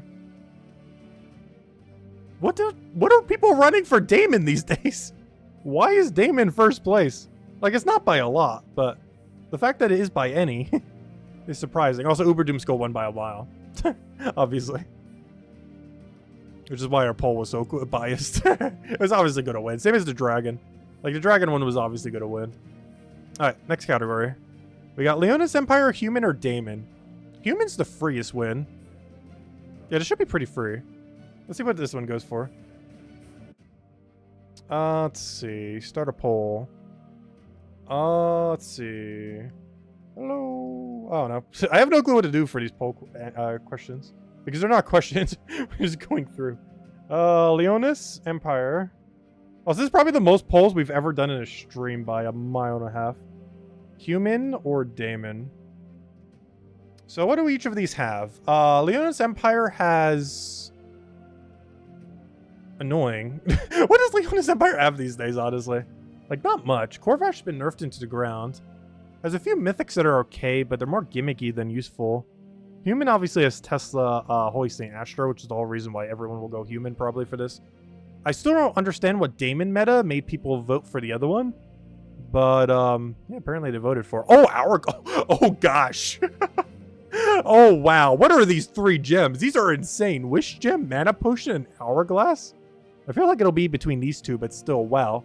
What are people running for Daemon these days? Why is Daemon first place? Like, it's not by a lot, but the fact that it is by any is surprising. Also, Uber Doomskull won by a mile. Obviously. Which is why our poll was so biased. It was obviously going to win. Same as the Dragon. Like, the Dragon one was obviously going to win. Alright, next category. We got Leonis Empire, Human, or Daemon. Human's the freest win. Yeah, it should be pretty free. Let's see what this one goes for. Let's see. Start a poll. Let's see. Hello. Oh, no. I have no clue what to do for these poll questions. Because they're not questions. We're just going through. Leonis Empire. Oh, so this is probably the most polls we've ever done in a stream by a mile and a half. Human or Daemon? So what do each of these have? Leonis Empire has... Annoying. What does Leonis Empire have these days, honestly? Like, not much. Corvash's been nerfed into the ground. Has a few mythics that are okay, but they're more gimmicky than useful. Human obviously has Tesla, Holy Saint Astro, which is the whole reason why everyone will go Human probably for this. I still don't understand what Daemon meta made people vote for the other one. But, yeah, apparently they voted for... Oh, oh, gosh. Oh, wow. What are these three gems? These are insane. Wish Gem, Mana Potion, and Hourglass? I feel like it'll be between these two, but still, wow.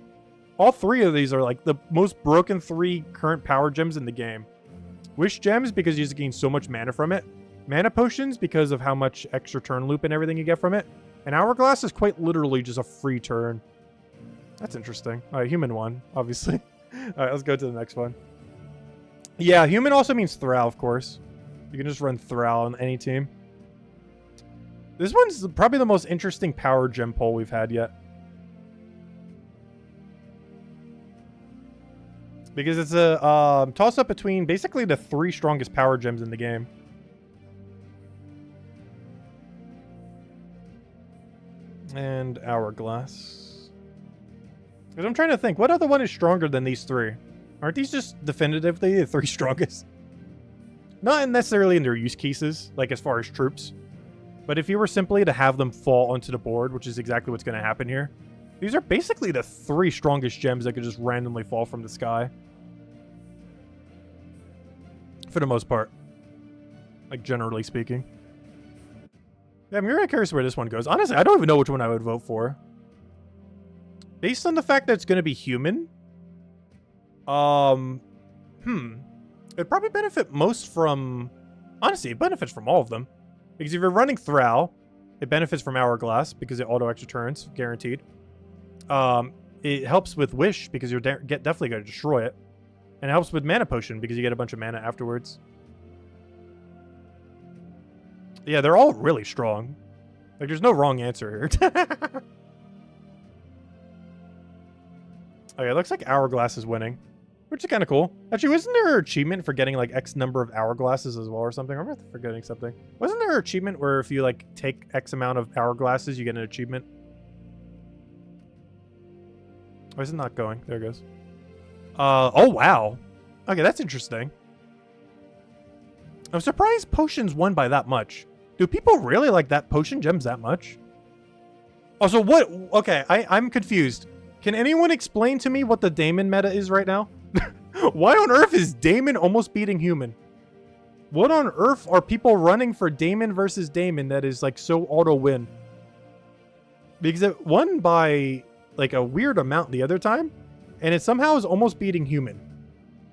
All three of these are like the most broken three current power gems in the game. Wish Gems, because you just gain so much mana from it. Mana Potions, because of how much extra turn loop and everything you get from it. And Hourglass is quite literally just a free turn. That's interesting. Alright, Human won, obviously. Alright, let's go to the next one. Yeah, Human also means Thrall, of course. You can just run Thrall on any team. This one's probably the most interesting power gem poll we've had yet. Because it's a toss-up between basically the three strongest power gems in the game. And Hourglass. Because I'm trying to think, what other one is stronger than these three? Aren't these just definitively the three strongest? Not necessarily in their use cases, like as far as troops. But if you were simply to have them fall onto the board, which is exactly what's going to happen here, these are basically the three strongest gems that could just randomly fall from the sky. For the most part. Like, generally speaking. Yeah, I'm really curious where this one goes. Honestly, I don't even know which one I would vote for. Based on the fact that it's going to be Human, It'd probably benefit most from... Honestly, it benefits from all of them. Because if you're running Thrall, it benefits from Hourglass because it auto extra turns, guaranteed. It helps with Wish because you're definitely going to destroy it. And it helps with Mana Potion because you get a bunch of mana afterwards. Yeah, they're all really strong. Like, there's no wrong answer here. Okay, it looks like Hourglass is winning, which is kind of cool. Actually, wasn't there an achievement for getting, like, X number of Hourglasses as well or something? I'm forgetting something. Wasn't there an achievement where if you, like, take X amount of Hourglasses, you get an achievement? Why is it not going? There it goes. Oh, wow. Okay, that's interesting. I'm surprised Potions won by that much. Do people really like that Potion Gems that much? Also, what? Okay, I'm confused. Can anyone explain to me what the Daemon meta is right now? Why on earth is Daemon almost beating Human? What on earth are people running for Daemon versus Daemon that is like so auto win? Because it won by like a weird amount the other time, and it somehow is almost beating Human,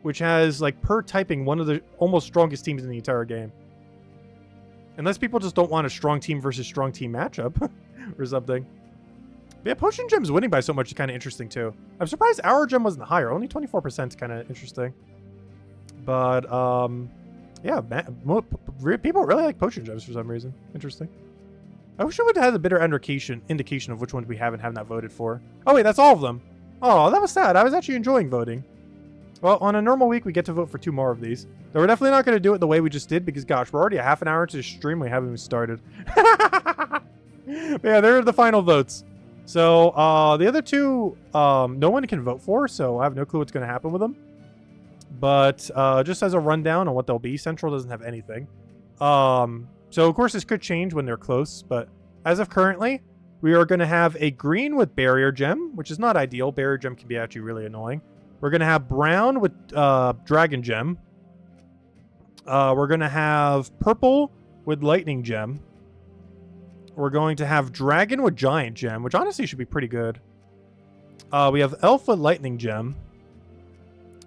which has like per typing one of the almost strongest teams in the entire game. Unless people just don't want a strong team versus strong team matchup or something. But yeah, Potion Gem's winning by so much is kind of interesting too. I'm surprised our gem wasn't higher. Only 24% is kind of interesting. But yeah, people really like Potion Gems for some reason. Interesting. I wish it would have had a better indication of which ones we have and have not voted for. Oh wait, that's all of them. Oh, that was sad. I was actually enjoying voting. Well, on a normal week, we get to vote for 2 more of these. So we're definitely not going to do it the way we just did because, gosh, we're already a half an hour into the stream. We haven't even started. Yeah, there are the final votes. So the other 2, no one can vote for, so I have no clue what's going to happen with them. But just as a rundown on what they'll be, Central doesn't have anything. So, of course, this could change when they're close, but as of currently, we are going to have a green with Barrier Gem, which is not ideal. Barrier Gem can be actually really annoying. We're going to have brown with Dragon Gem. We're going to have purple with Lightning Gem. We're going to have Dragon with Giant Gem, which honestly should be pretty good. We have Elf with Lightning Gem.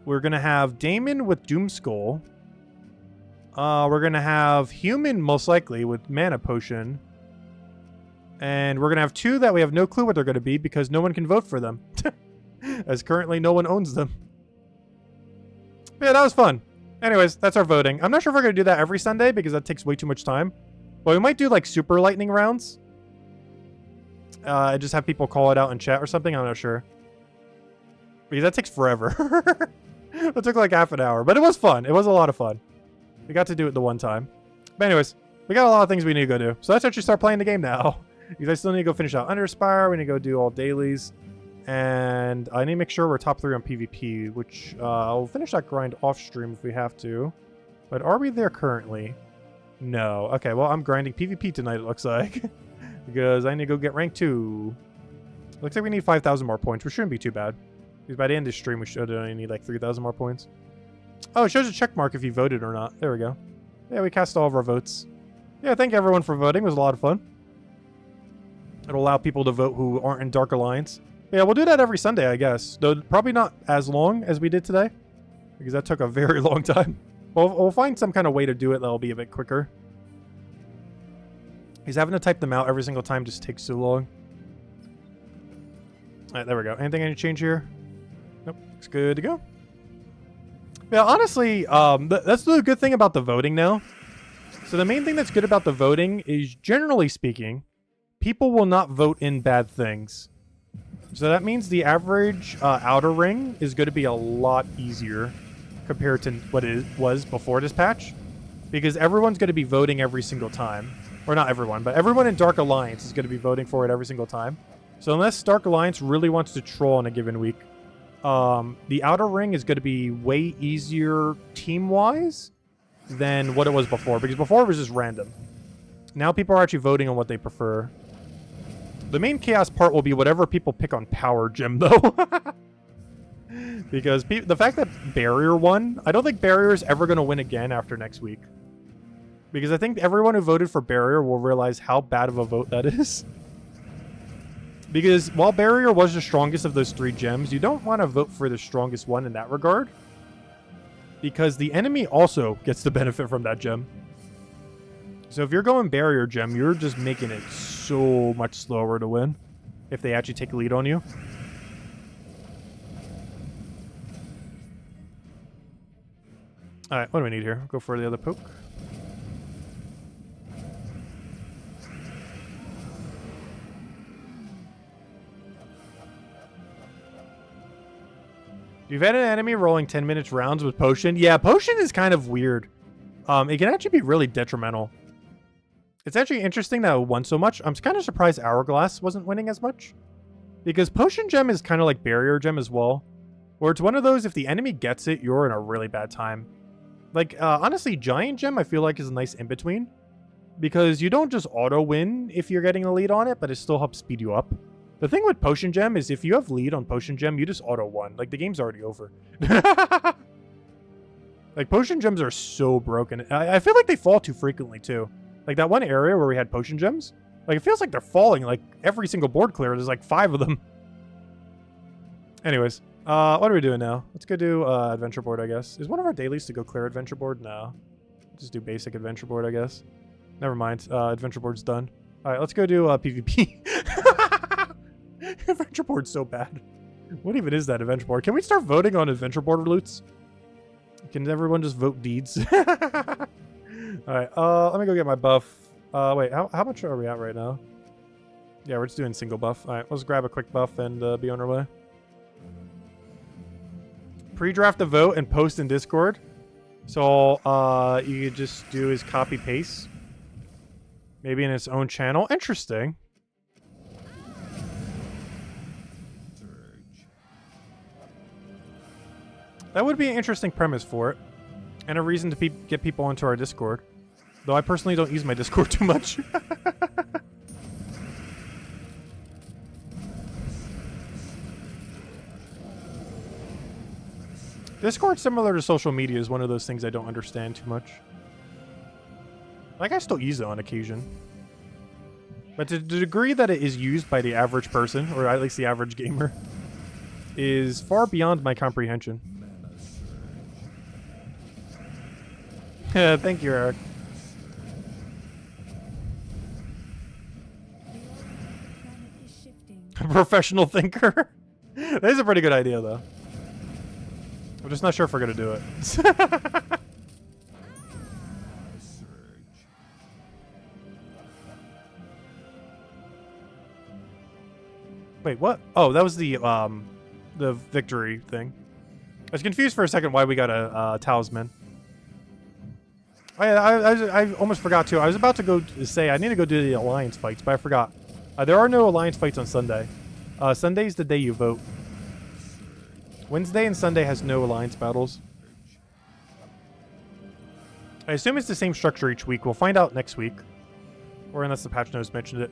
We're going to have Daemon with Doom Skull. We're going to have Human, most likely, with Mana Potion. And we're going to have 2 that we have no clue what they're going to be because no one can vote for them. As currently no one owns them. But yeah, that was fun. Anyways, that's our voting. I'm not sure if we're going to do that every Sunday because that takes way too much time. But we might do like super lightning rounds. Just have people call it out in chat or something. I'm not sure. Because that takes forever. It took like half an hour. But it was fun. It was a lot of fun. We got to do it the one time. But anyways, we got a lot of things we need to go do. So let's actually start playing the game now. Because I still need to go finish out Underspire. We need to go do all dailies. And I need to make sure we're top 3 on PvP, which I'll finish that grind off stream if we have to. But are we there currently? No. Okay, well, I'm grinding PvP tonight, it looks like. Because I need to go get rank 2. Looks like we need 5,000 more points, which shouldn't be too bad. Because by the end of the stream, we should only need like 3,000 more points. Oh, it shows a check mark if you voted or not. There we go. Yeah, we cast all of our votes. Yeah, thank you everyone for voting. It was a lot of fun. It'll allow people to vote who aren't in Dark Alliance. Yeah, we'll do that every Sunday, I guess. Though probably not as long as we did today. Because that took a very long time. We'll find some kind of way to do it that'll be a bit quicker. Because having to type them out every single time just takes so long. Alright, there we go. Anything I need to change here? Nope. Looks good to go. Yeah, honestly, that's the good thing about the voting now. So the main thing that's good about the voting is, generally speaking, people will not vote in bad things. So that means the average outer ring is going to be a lot easier compared to what it was before this patch. Because everyone's going to be voting every single time. Or not everyone, but everyone in Dark Alliance is going to be voting for it every single time. So unless Dark Alliance really wants to troll in a given week, the outer ring is going to be way easier team-wise than what it was before. Because before it was just random. Now people are actually voting on what they prefer. The main chaos part will be whatever people pick on Power Gem, though. Because the fact that Barrier won, I don't think Barrier is ever going to win again after next week. Because I think everyone who voted for Barrier will realize how bad of a vote that is. Because while Barrier was the strongest of those 3 gems, you don't want to vote for the strongest one in that regard. Because the enemy also gets to benefit from that gem. So if you're going Barrier gem, you're just making it so much slower to win. If they actually take a lead on you. Alright, what do we need here? Go for the other poke. You've had an enemy rolling 10 minutes rounds with potion. Yeah, potion is kind of weird. It can actually be really detrimental. It's actually interesting that it won so much. I'm kind of surprised Hourglass wasn't winning as much. Because potion gem is kind of like barrier gem as well. Where it's one of those, if the enemy gets it, you're in a really bad time. Like, honestly, giant gem I feel like is a nice in-between. Because you don't just auto-win if you're getting a lead on it, but it still helps speed you up. The thing with Potion Gem is if you have lead on Potion Gem, you just auto-won. Like, the game's already over. Like, Potion Gems are so broken. I feel like they fall too frequently, too. Like, that one area where we had Potion Gems, like, it feels like they're falling. Like, every single board clear, there's like 5 of them. Anyways, what are we doing now? Let's go do Adventure Board, I guess. Is one of our dailies to go clear Adventure Board? No. Just do basic Adventure Board, I guess. Never mind. Adventure Board's done. Alright, let's go do PvP. Adventure Board's so bad. What even is that Adventure Board? Can we start voting on Adventure Board loots? Can everyone just vote deeds? Alright, let me go get my buff. Wait, how much are we at right now? Yeah, we're just doing single buff. Alright, let's grab a quick buff and be on our way. Pre-draft the vote and post in Discord. So you could just do is copy paste. Maybe in its own channel. Interesting. That would be an interesting premise for it. And a reason to get people into our Discord. Though I personally don't use my Discord too much. Discord, similar to social media, is one of those things I don't understand too much. Like, I still use it on occasion. But to the degree that it is used by the average person, or at least the average gamer, is far beyond my comprehension. Thank you, Eric. A professional thinker? That is a pretty good idea, though. I'm just not sure if we're going to do it. Wait, what? Oh, that was the victory thing. I was confused for a second why we got a talisman. I almost forgot to. I was about to go say I need to go do the alliance fights, but I forgot. There are no alliance fights on Sunday. Sunday's the day you vote. Wednesday and Sunday has no alliance battles. I assume it's the same structure each week. We'll find out next week. Or unless the patch notes mentioned it.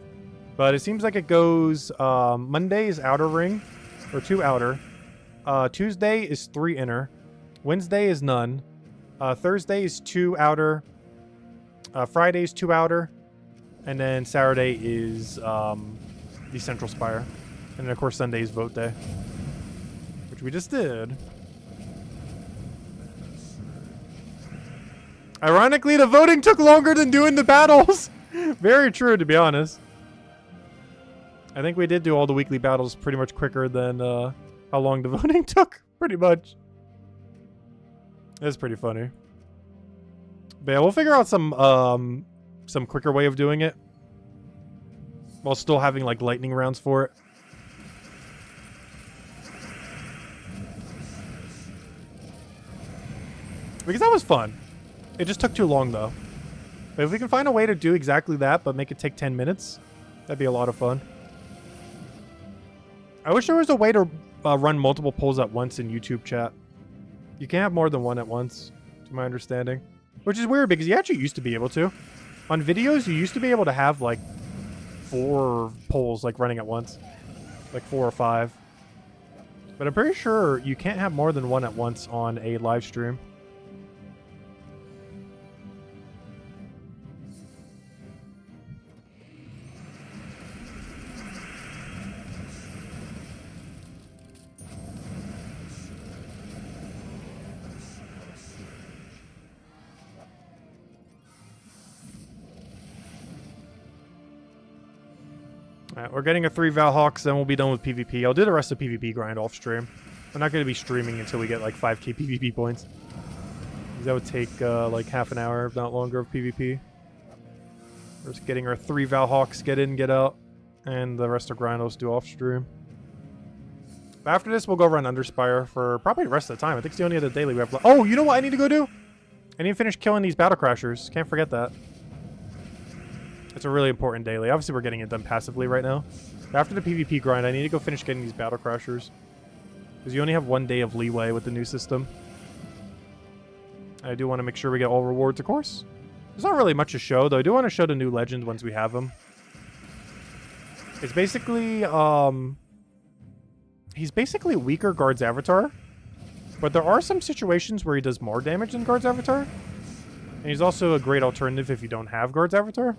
But it seems like it goes, Monday is outer ring, or 2 outer. Tuesday is 3 inner. Wednesday is none. Thursday is 2 outer. Friday is 2 outer. And then Saturday is the Central Spire. And then, of course, Sunday is vote day. Which we just did. Ironically, the voting took longer than doing the battles. Very true, to be honest. I think we did do all the weekly battles pretty much quicker than how long the voting took. Pretty much. That's pretty funny. But yeah, we'll figure out some quicker way of doing it. While still having like lightning rounds for it. Because that was fun. It just took too long though. But if we can find a way to do exactly that, but make it take 10 minutes, that'd be a lot of fun. I wish there was a way to run multiple polls at once in YouTube chat. You can't have more than one at once, to my understanding. Which is weird, because you actually used to be able to. On videos, you used to be able to have, like, 4 polls, like, running at once. Like, 4 or 5. But I'm pretty sure you can't have more than one at once on a live stream. Alright, we're getting a 3 Valhawks, then we'll be done with PvP. I'll do the rest of PvP grind off stream. I'm not going to be streaming until we get like 5k PvP points. That would take like half an hour, if not longer, of PvP. We're just getting our 3 Valhawks, get in, get out, and the rest of grind I'll just do off stream. But after this, we'll go run Underspire for probably the rest of the time. I think it's the only other daily we have left. Oh, you know what I need to go do? I need to finish killing these battle crashers. Can't forget that. It's a really important daily. Obviously, we're getting it done passively right now. After the PvP grind, I need to go finish getting these battle crashers. Because you only have 1 day of leeway with the new system. I do want to make sure we get all rewards, of course. There's not really much to show, though. I do want to show the new legend once we have them. It's basically, he's basically weaker Guard's Avatar. But there are some situations where he does more damage than Guard's Avatar. And he's also a great alternative if you don't have Guard's Avatar.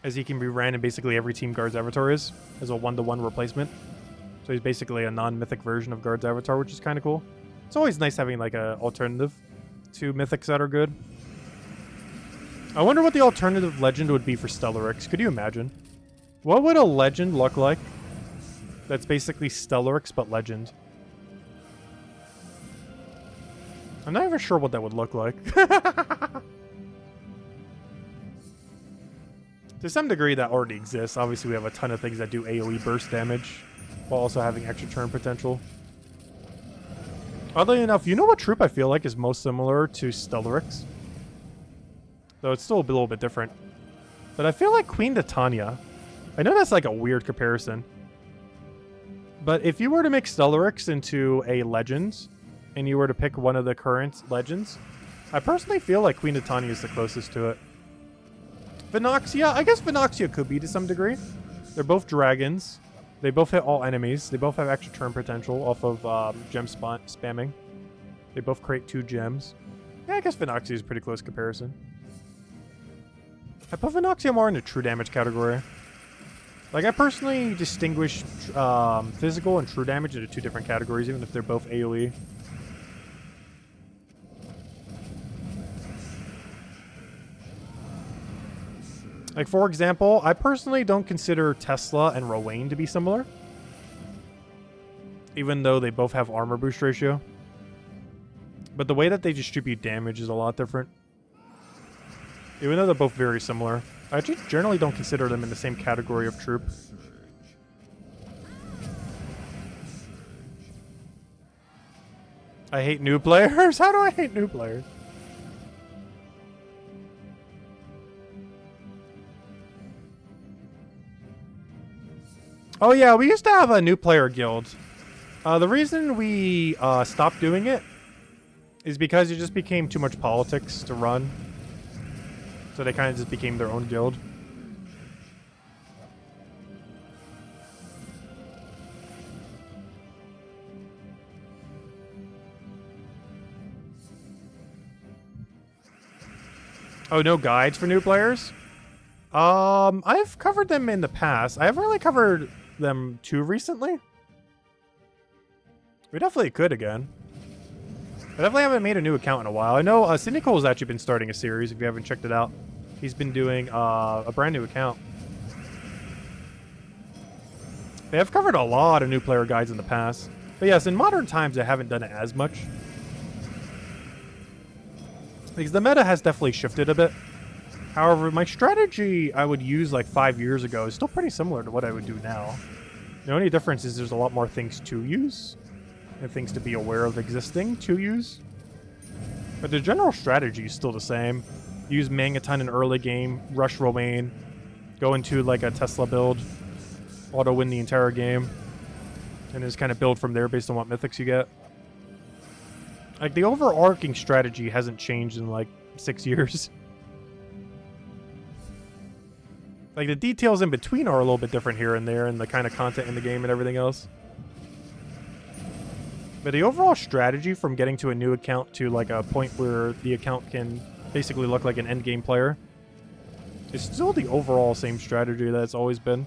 As he can be ran in basically every team Guard's Avatar is. As a 1-to-1 replacement. So he's basically a non-mythic version of Guard's Avatar, which is kind of cool. It's always nice having like an alternative to mythics that are good. I wonder what the alternative legend would be for Stellaryx. Could you imagine? What would a legend look like that's basically Stellaryx but legend? I'm not even sure what that would look like. To some degree, that already exists. Obviously, we have a ton of things that do AoE burst damage while also having extra turn potential. Oddly enough, you know what troop I feel like is most similar to Stellaryx? Though it's still a little bit different. But I feel like Queen Titania. I know that's like a weird comparison. But if you were to make Stellaryx into a legend, and you were to pick one of the current legends, I personally feel like Queen Titania is the closest to it. Venoxia, I guess Venoxia could be to some degree. They're both dragons. They both hit all enemies. They both have extra turn potential off of gem spamming. They both create 2 gems. Yeah, I guess Venoxia is a pretty close comparison. I put Venoxia more in the true damage category. Like, I personally distinguish physical and true damage into 2 different categories, even if they're both AoE. Like, for example, I personally don't consider Tesla and Rowan to be similar. Even though they both have armor boost ratio. But the way that they distribute damage is a lot different. Even though they're both very similar. I just generally don't consider them in the same category of troop. I hate new players? How do I hate new players? Oh yeah, we used to have a new player guild. The reason we stopped doing it is because it just became too much politics to run. So they kind of just became their own guild. Oh, no guides for new players? I've covered them in the past. I haven't really covered them too recently. We definitely could again. I definitely haven't made a new account in a while. I know Cynical has actually been starting a series, if you haven't checked it out. He's been doing a brand new account. They have covered a lot of new player guides in the past. But yes, in modern times, I haven't done it as much. Because the meta has definitely shifted a bit. However, my strategy I would use like 5 years ago is still pretty similar to what I would do now. The only difference is there's a lot more things to use. And things to be aware of existing to use. But the general strategy is still the same. Use Mangaton in early game, rush Romaine, go into like a Tesla build, auto win the entire game, and just kind of build from there based on what mythics you get. Like, the overarching strategy hasn't changed in like 6 years. Like, the details in between are a little bit different here and there, and the kind of content in the game and everything else. But the overall strategy from getting to a new account to like a point where the account can basically look like an endgame player is still the overall same strategy that it's always been.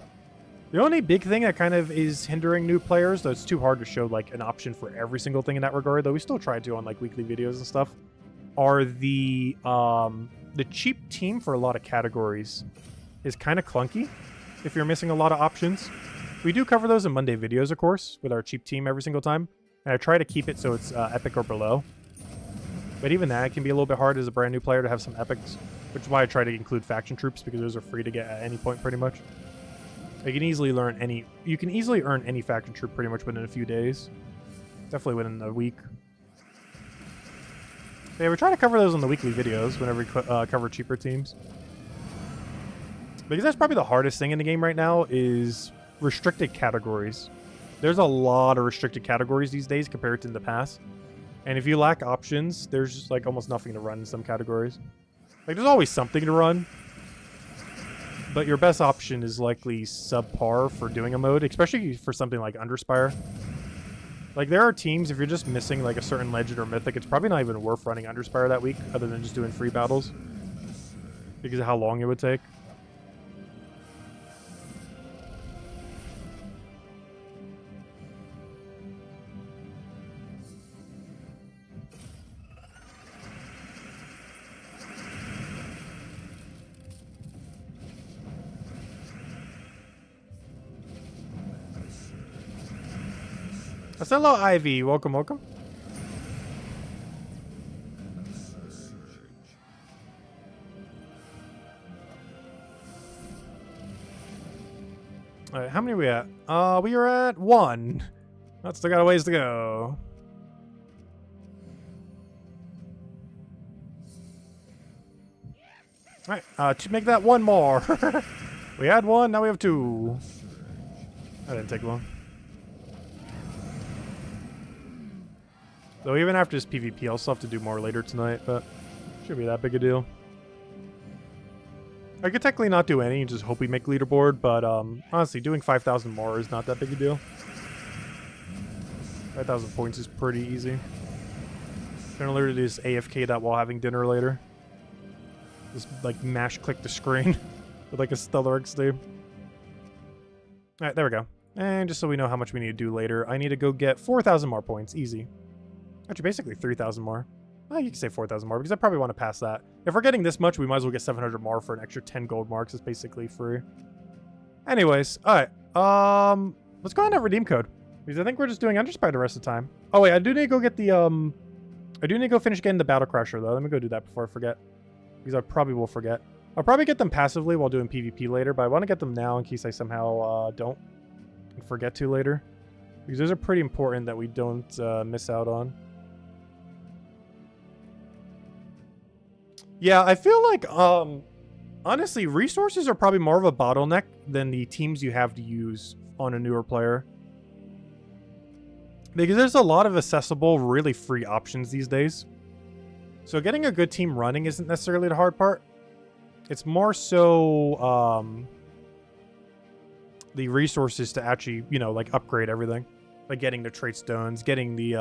The only big thing that kind of is hindering new players, though it's too hard to show like an option for every single thing in that regard, though we still try to on like weekly videos and stuff, are the cheap team for a lot of categories is kind of clunky if you're missing a lot of options. We do cover those in Monday videos, of course, with our cheap team every single time. And I try to keep it so it's epic or below. But even that can be a little bit hard as a brand new player to have some epics, which is why I try to include faction troops, because those are free to get at any point pretty much. You can easily earn any faction troop pretty much within a few days. Definitely within a week. But yeah, we try to cover those on the weekly videos whenever we cover cheaper teams. Because that's probably the hardest thing in the game right now is restricted categories. There's a lot of restricted categories these days compared to in the past. And if you lack options, there's just like almost nothing to run in some categories. Like there's always something to run. But your best option is likely subpar for doing a mode, especially for something like Underspire. Like there are teams, if you're just missing like a certain legend or mythic, it's probably not even worth running Underspire that week other than just doing free battles. Because of how long it would take. Hello, Ivy. Welcome, welcome. All right, how many are we at? We are at 1. That's still got a ways to go. All right, to make that 1 more. We had 1, now we have 2. That didn't take long. Though even after this PvP, I'll still have to do more later tonight, but shouldn't be that big a deal. I could technically not do any and just hope we make leaderboard, but honestly, doing 5,000 more is not that big a deal. 5,000 points is pretty easy. Gonna literally just AFK that while having dinner later. Just like mash click the screen with like a Stellar XD. Alright, there we go. And just so we know how much we need to do later, I need to go get 4,000 more points. Easy. Actually, basically 3,000 more. Well, you can say 4,000 more because I probably want to pass that. If we're getting this much, we might as well get 700 more for an extra 10 gold marks. It's basically free. Anyways, all right. Let's go ahead and have redeem code because I think we're just doing Underspire the rest of the time. Oh wait, I do need to go get the I do need to go finish getting the Battle Crasher though. Let me go do that before I forget because I probably will forget. I'll probably get them passively while doing PvP later, but I want to get them now in case I somehow don't and forget to later because those are pretty important that we don't miss out on. Yeah, I feel like, honestly, resources are probably more of a bottleneck than the teams you have to use on a newer player. Because there's a lot of accessible, really free options these days. So getting a good team running isn't necessarily the hard part. It's more so, the resources to actually, you know, like upgrade everything. Like getting the trait stones, getting the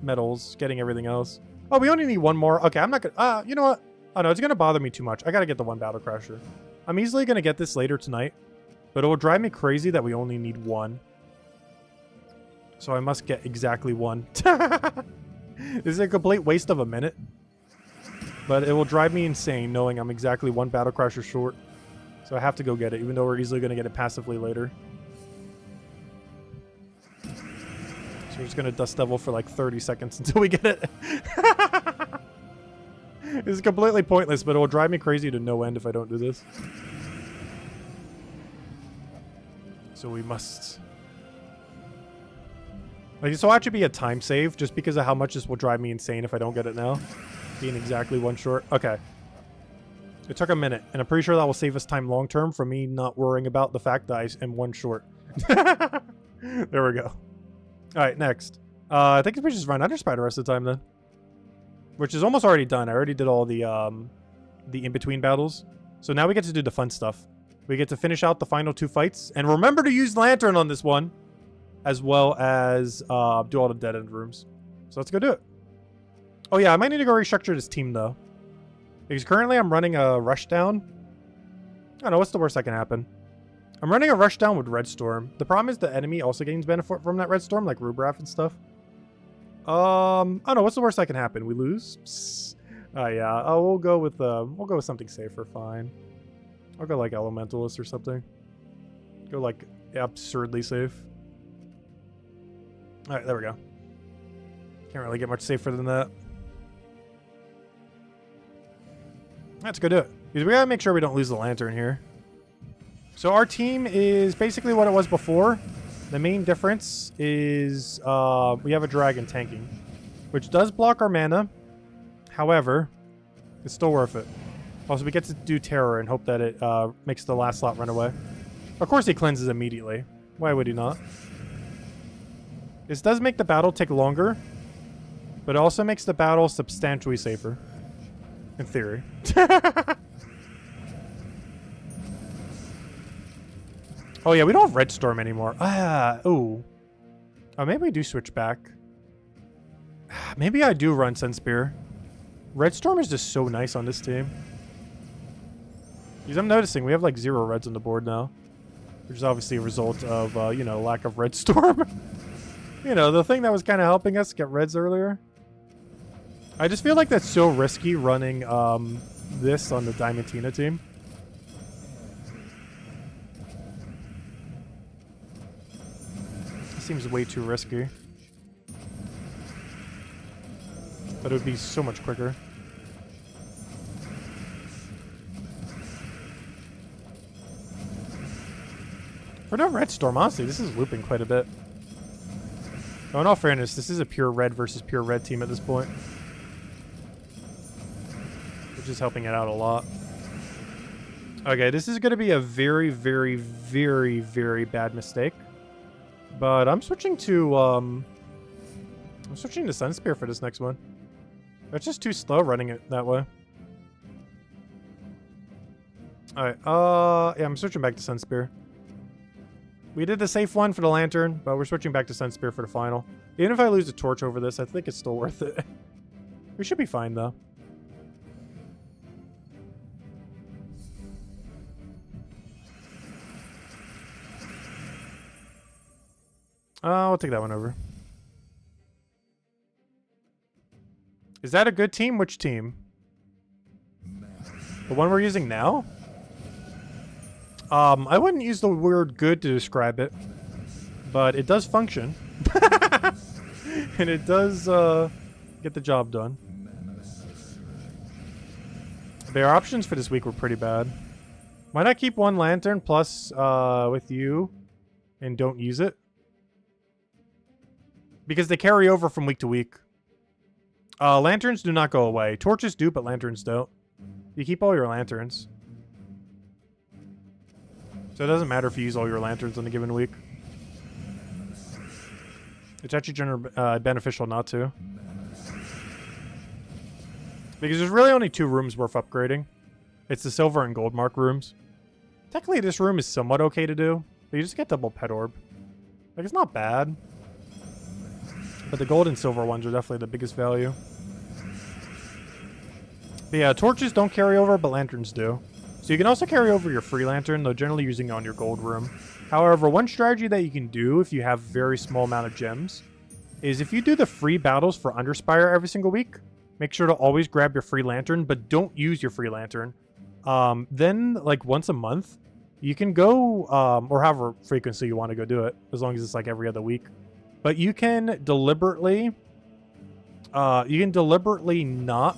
medals, getting everything else. Oh, we only need 1 more. Okay, I'm not gonna... you know what? Oh, no, it's gonna bother me too much. I gotta get the 1 Battle Crasher. I'm easily gonna get this later tonight, but it will drive me crazy that we only need 1. So I must get exactly 1. This is a complete waste of a minute. But it will drive me insane knowing I'm exactly 1 Battle Crasher short. So I have to go get it, even though we're easily gonna get it passively later. So we're just gonna Dust Devil for like 30 seconds until we get it. It's completely pointless, but it will drive me crazy to no end if I don't do this. So we must... Like, this will actually be a time save, just because of how much this will drive me insane if I don't get it now. Being exactly 1 short. Okay. It took a minute, and I'm pretty sure that will save us time long term from me not worrying about the fact that I am 1 short. There we go. Alright, next. I think we just run Underspire the rest of the time then. Which is almost already done. I already did all the in-between battles. So now we get to do the fun stuff. We get to finish out the final 2 fights. And remember to use Lantern on this one. As well as do all the dead-end rooms. So let's go do it. Oh yeah, I might need to go restructure this team though. Because currently I'm running a rushdown. I don't know, what's the worst that can happen? I'm running a rushdown with Red Storm. The problem is the enemy also gains benefit from that Red Storm, like Rubraf and stuff. I don't know, what's the worst that can happen? We lose? Psst. Oh yeah. Oh, we'll go with something safer. Fine. I'll go like Elementalist or something. Go like absurdly safe. All right, there we go. Can't really get much safer than that. Let's go do it. Because we gotta make sure we don't lose the lantern here. So our team is basically what it was before. The main difference is we have a dragon tanking, which does block our mana. However, it's still worth it. Also, we get to do terror and hope that it makes the last slot run away. Of course, he cleanses immediately. Why would he not? This does make the battle take longer, but it also makes the battle substantially safer. In theory. Oh yeah, we don't have Red Storm anymore. Oh, maybe we do switch back. Maybe I do run Sunspear. Red Storm is just so nice on this team. Because I'm noticing we have like 0 reds on the board now. Which is obviously a result of, you know, lack of Red Storm. You know, the thing that was kind of helping us get reds earlier. I just feel like that's so risky running this on the Diamantina team. It seems way too risky. But it would be so much quicker. For no Red Storm, honestly, this is looping quite a bit. Oh, in all fairness, this is a pure red versus pure red team at this point. Which is helping it out a lot. Okay, this is going to be a very, very, very, very bad mistake. But I'm switching to Sunspear for this next one. It's just too slow running it that way. Alright, yeah, I'm switching back to Sunspear. We did the safe one for the lantern, but we're switching back to Sunspear for the final. Even if I lose a torch over this, I think it's still worth it. We should be fine, though. I'll take that one over. Is that a good team? Which team? The one we're using now? I wouldn't use the word good to describe it, but it does function. And it does get the job done. Their options for this week were pretty bad. Why not keep one lantern plus with you and don't use it? Because they carry over from week to week. Lanterns do not go away. Torches do, but lanterns don't. You keep all your lanterns. So it doesn't matter if you use all your lanterns in a given week. It's actually beneficial not to. Because there's really only 2 rooms worth upgrading. It's the silver and gold mark rooms. Technically, this room is somewhat okay to do. But you just get double pet orb. Like, it's not bad. But the gold and silver ones are definitely the biggest value. But yeah, torches don't carry over, but lanterns do. So you can also carry over your free lantern, though generally using it on your gold room. However, one strategy that you can do if you have a very small amount of gems is if you do the free battles for Underspire every single week, make sure to always grab your free lantern, but don't use your free lantern. Then, like, once a month, you can go, or however frequency you want to go do it, as long as it's like every other week. But you can deliberately not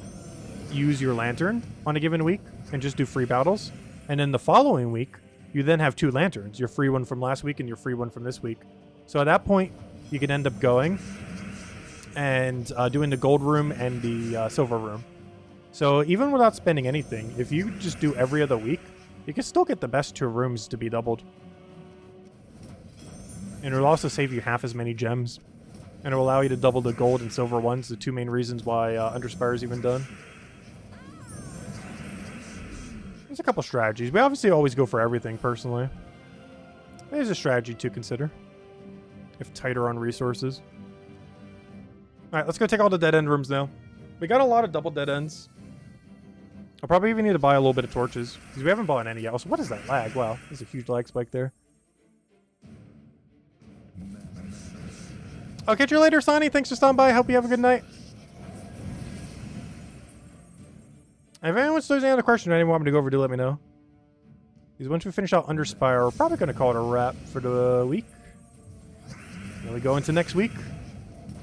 use your lantern on a given week and just do free battles. And then the following week, you then have 2 lanterns, your free one from last week and your free one from this week. So at that point, you can end up going and doing the gold room and the silver room. So even without spending anything, if you just do every other week, you can still get the best 2 rooms to be doubled. And it will also save you half as many gems. And it will allow you to double the gold and silver ones, the 2 main reasons why Underspire is even done. There's a couple strategies. We obviously always go for everything, personally. There's a strategy to consider. If tighter on resources. Alright, let's go take all the dead end rooms now. We got a lot of double dead ends. I'll probably even need to buy a little bit of torches. Because we haven't bought any yet. Also, what is that lag? Wow, there's a huge lag spike there. I'll catch you later, Sonny. Thanks for stopping by. Hope you have a good night. If anyone still has any other question or anyone want me to go over, do let me know. Because once we finish out Underspire, we're probably going to call it a wrap for the week. Then we go into next week.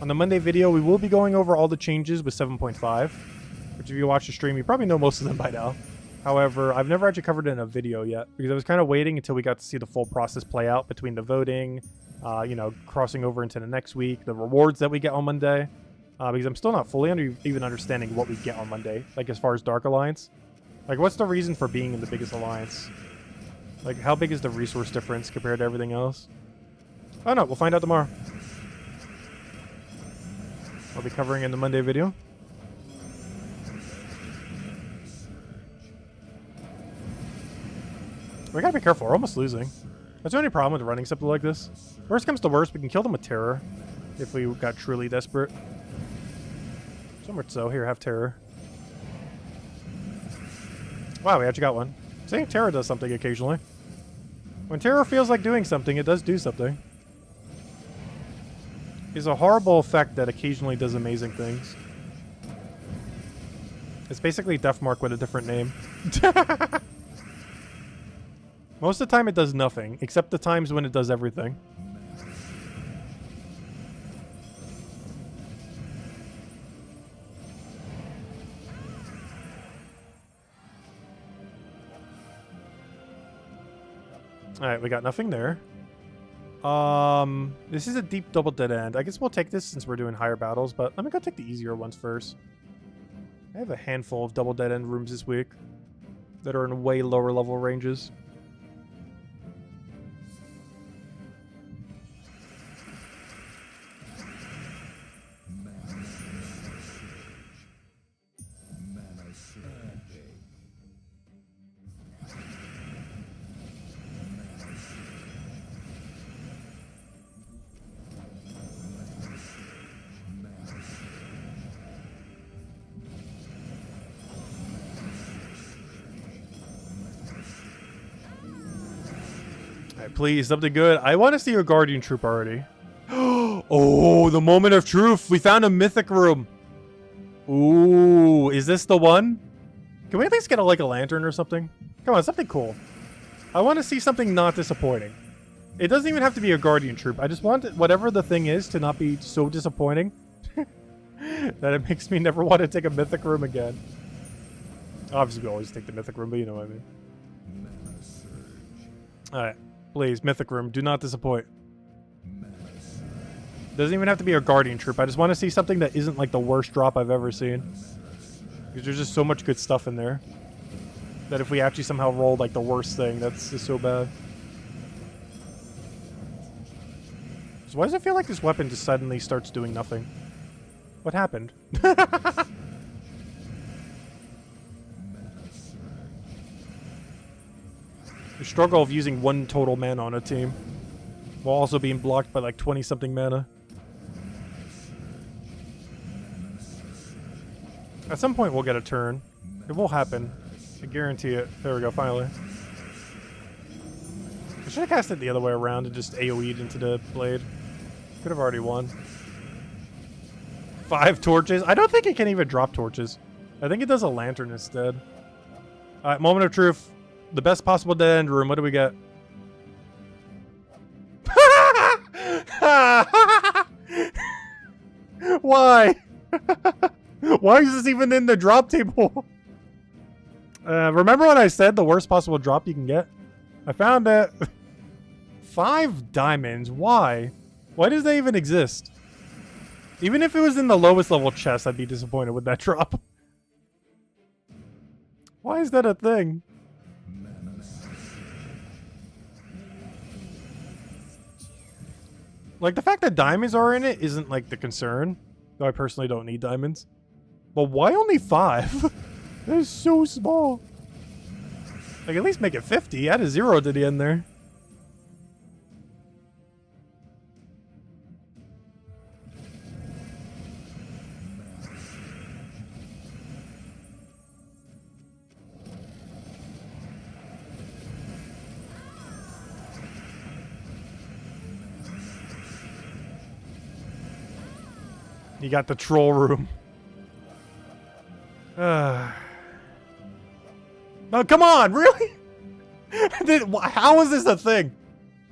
On the Monday video, we will be going over all the changes with 7.5. Which if you watch the stream, you probably know most of them by now. However, I've never actually covered it in a video yet. Because I was kind of waiting until we got to see the full process play out between the voting, you know, crossing over into the next week, the rewards that we get on Monday. Because I'm still not fully even understanding what we get on Monday. Like, as far as Dark Alliance. Like, what's the reason for being in the biggest alliance? Like, how big is the resource difference compared to everything else? Oh no, we'll find out tomorrow. I'll be covering in the Monday video. We gotta be careful, we're almost losing. That's the only problem with running something like this. Worst comes to worst, we can kill them with terror. If we got truly desperate. So much so, here, have terror. Wow, we actually got one. See, terror does something occasionally. When terror feels like doing something, it does do something. It's a horrible effect that occasionally does amazing things. It's basically Deathmark with a different name. Most of the time it does nothing, except the times when it does everything. Alright, we got nothing there. This is a deep double dead end. I guess we'll take this since we're doing higher battles, but let me go take the easier ones first. I have a handful of double dead end rooms this week that are in way lower level ranges. Please, something good. I want to see your Guardian Troop already. Oh, the moment of truth. We found a mythic room. Ooh, is this the one? Can we at least get like a lantern or something? Come on, something cool. I want to see something not disappointing. It doesn't even have to be a Guardian Troop. I just want whatever the thing is to not be so disappointing that it makes me never want to take a mythic room again. Obviously, we always take the mythic room, but you know what I mean. Alright. Please, mythic room, do not disappoint. Doesn't even have to be a Guardian Troop. I just want to see something that isn't like the worst drop I've ever seen. Because there's just so much good stuff in there. That if we actually somehow rolled like the worst thing, that's just so bad. So why does it feel like this weapon just suddenly starts doing nothing? What happened? The struggle of using one total mana on a team while also being blocked by like 20 something mana. At some point we'll get a turn. It will happen. I guarantee it. There we go, finally. I should have cast it the other way around and just AoE'd into the blade. Could have already won. 5 torches? I don't think it can even drop torches. I think it does a lantern instead. Alright, moment of truth. The best possible dead end room. What do we get? Why? Why is this even in the drop table? Remember when I said the worst possible drop you can get? I found it. 5 diamonds. Why? Why does that even exist? Even if it was in the lowest level chest, I'd be disappointed with that drop. Why is that a thing? Like, the fact that diamonds are in it isn't, like, the concern. Though I personally don't need diamonds. But why only 5? That is so small. Like, at least make it 50. Add a 0 to the end there. You got the troll room. No, come on, really? How is this a thing?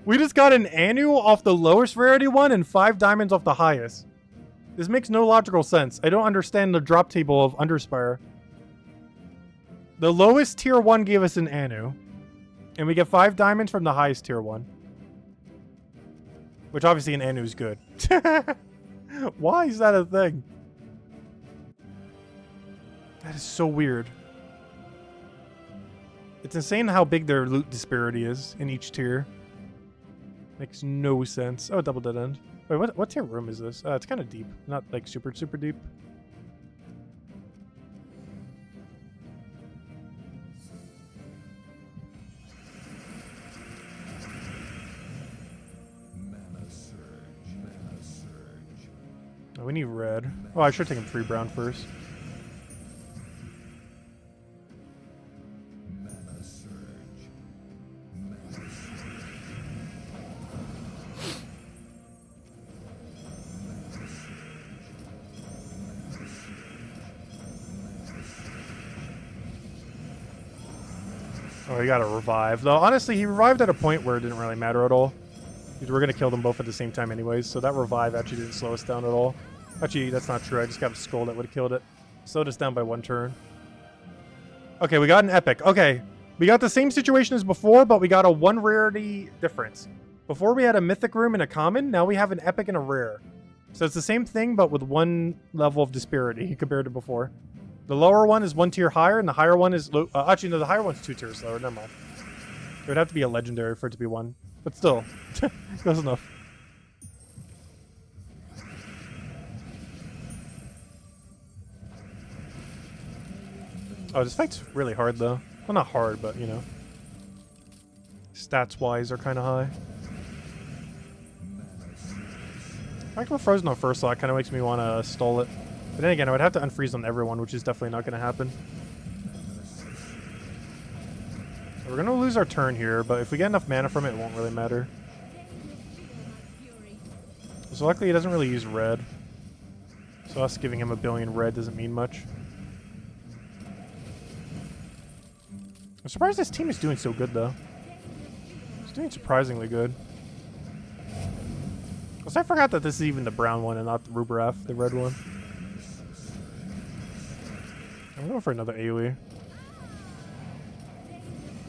We just got an annual off the lowest rarity one and 5 diamonds off the highest. This makes no logical sense. I don't understand the drop table of Underspire. The lowest tier 1 gave us an Anu. And we get 5 diamonds from the highest tier 1. Which obviously an Anu is good. Why is that a thing? That is so weird. It's insane how big their loot disparity is in each tier. Makes no sense. Oh, double dead end. Wait, what tier room is this? It's kind of deep. Not like super deep. Oh, we need red. Oh, I should take him 3 brown first. Oh, he got a revive. Though, honestly, he revived at a point where it didn't really matter at all. Because we're going to kill them both at the same time anyways, so that revive actually didn't slow us down at all. Actually, that's not true. I just got a skull that would have killed it. Slowed us down by 1 turn. Okay, we got an epic. Okay, we got the same situation as before, but we got a 1 rarity difference. Before we had a mythic room and a common, now we have an epic and a rare. So it's the same thing, but with 1 level of disparity compared to before. The lower one is 1 tier higher, and the higher one is... actually, no, the higher one's 2 tiers lower. Never mind. It would have to be a legendary for it to be 1. But still, close enough. Oh, this fight's really hard, though. Well, not hard, but, you know. Stats-wise are kind of high. The fact we're frozen on first slot kind of makes me want to stall it. But then again, I would have to unfreeze on everyone, which is definitely not going to happen. So we're going to lose our turn here, but if we get enough mana from it, it won't really matter. So luckily he doesn't really use red. So us giving him a billion red doesn't mean much. I'm surprised this team is doing so good, though. It's doing surprisingly good. Also, I forgot that this is even the brown one and not the Rubraf, the red one. I'm going for another AoE.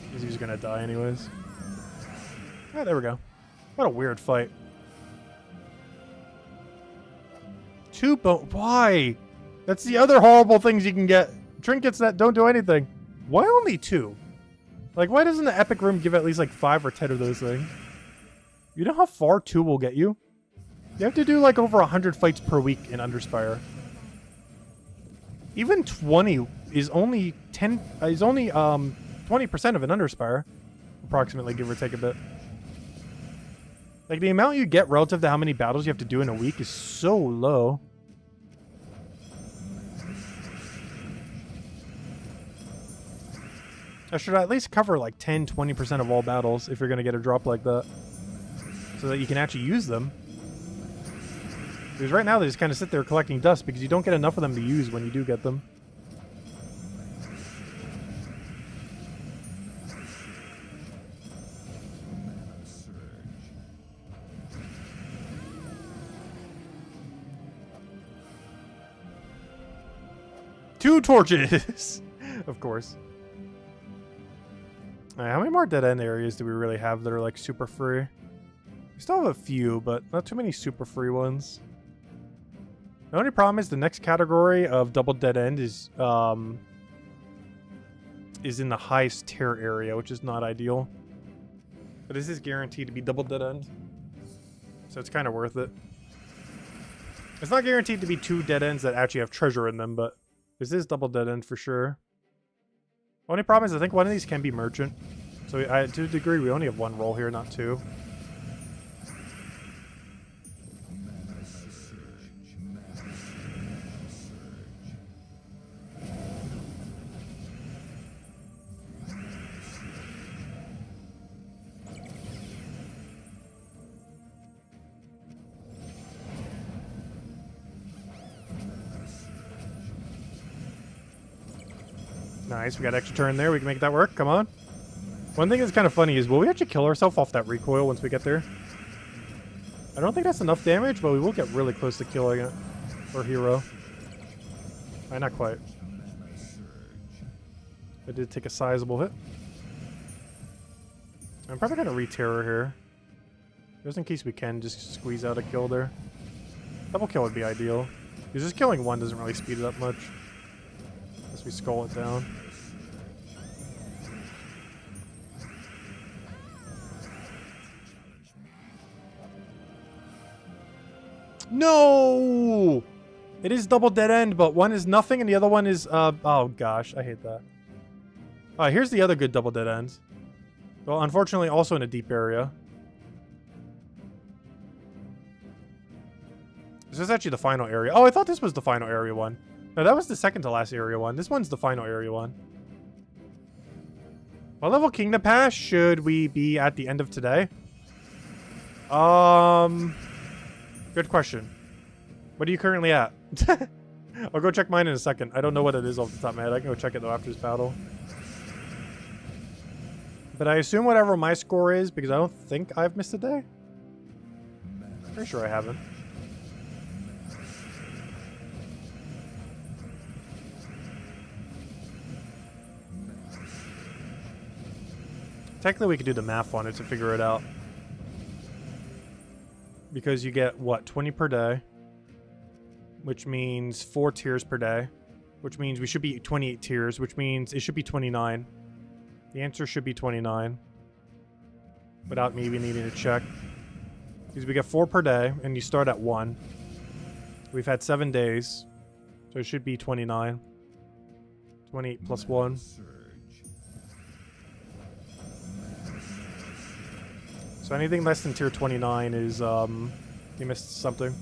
Because he's gonna die anyways. Ah, there we go. What a weird fight. Why? That's the other horrible things you can get. Trinkets that don't do anything. Why only 2? Like, why doesn't the epic room give at least like 5 or 10 of those things? You know how far 2 will get you? You have to do like over 100 fights per week in Underspire. Even 20 is only 20% of an Underspire, approximately, give or take a bit. Like, the amount you get relative to how many battles you have to do in a week is so low. I should at least cover like 10-20% of all battles if you're going to get a drop like that, so that you can actually use them. Because right now they just kind of sit there collecting dust because you don't get enough of them to use when you do get them. Two torches! Of course. Alright, how many more dead end areas do we really have that are like super free? We still have a few, but not too many super free ones. The only problem is the next category of double dead end is in the highest tier area, which is not ideal. But this is guaranteed to be double dead end, so it's kind of worth it. It's not guaranteed to be 2 dead ends that actually have treasure in them, but this is double dead end for sure. Only problem is I think one of these can be merchant, so to a degree we only have 1 roll here, not 2. Nice, we got extra turn there. We can make that work. Come on. One thing that's kind of funny is, will we actually kill ourselves off that recoil once we get there? I don't think that's enough damage, but we will get really close to killing it. Or hero. Not quite. I did take a sizable hit. I'm probably going to re-terror here. Just in case we can just squeeze out a kill there. Double kill would be ideal. Because just killing one doesn't really speed it up much. Unless we skull it down. No! It is double dead end, but one is nothing and the other one is, oh gosh, I hate that. Alright, here's the other good double dead ends. Well, unfortunately also in a deep area. This is actually the final area. Oh, I thought this was the final area one. No, that was the second to last area one. This one's the final area one. What level Kingdom Pass should we be at the end of today? Good question. What are you currently at? I'll go check mine in a second. I don't know what it is off the top of my head. I can go check it though after this battle. But I assume whatever my score is, because I don't think I've missed a day. Pretty sure I haven't. Technically we could do the math on it to figure it out. Because you get, what, 20 per day. Which means 4 tiers per day. Which means we should be 28 tiers, which means it should be 29. The answer should be 29. Without me even needing to check. Because we get 4 per day, and you start at 1. We've had 7 days. So it should be 29. 28 plus 1. So anything less than tier 29 is, you missed something.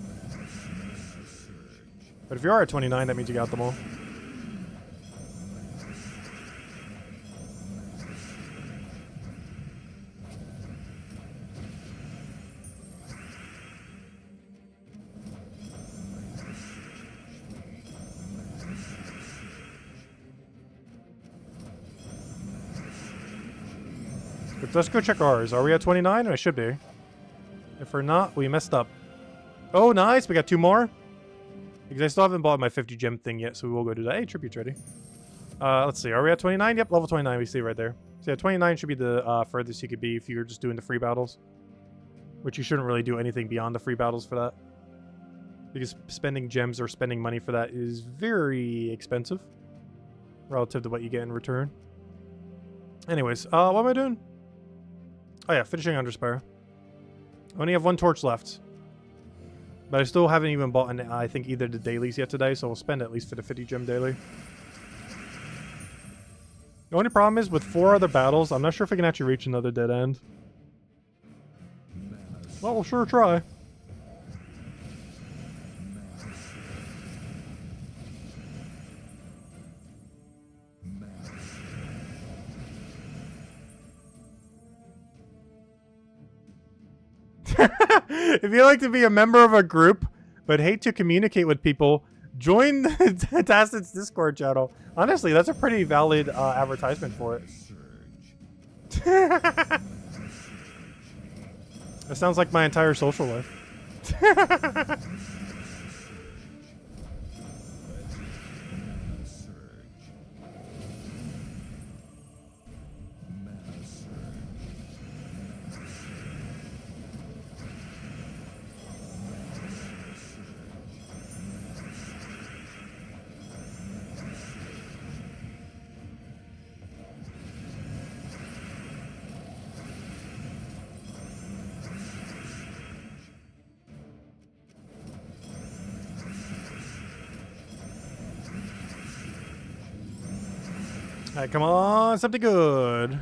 But if you are at 29, that means you got them all. But let's go check ours. Are we at 29? I should be. If we're not, we messed up. Oh, nice. We got 2 more. Because I still haven't bought my 50 gem thing yet, so we will go do that. Hey, tribute's ready. Let's see. Are we at 29? Yep, level 29. We see right there. So yeah, 29 should be the furthest you could be if you're just doing the free battles. Which you shouldn't really do anything beyond the free battles for that. Because spending gems or spending money for that is very expensive. Relative to what you get in return. Anyways, what am I doing? Oh yeah, finishing Underspire. I only have 1 torch left. But I still haven't even bought, I think, either the dailies yet today, so we'll spend at least for the 50 gem daily. The only problem is, with 4 other battles, I'm not sure if we can actually reach another dead end. Well, we'll sure try. If you like to be a member of a group, but hate to communicate with people, join the Tacit's Discord channel. Honestly, that's a pretty valid advertisement for it. That sounds like my entire social life. Alright, come on, something good.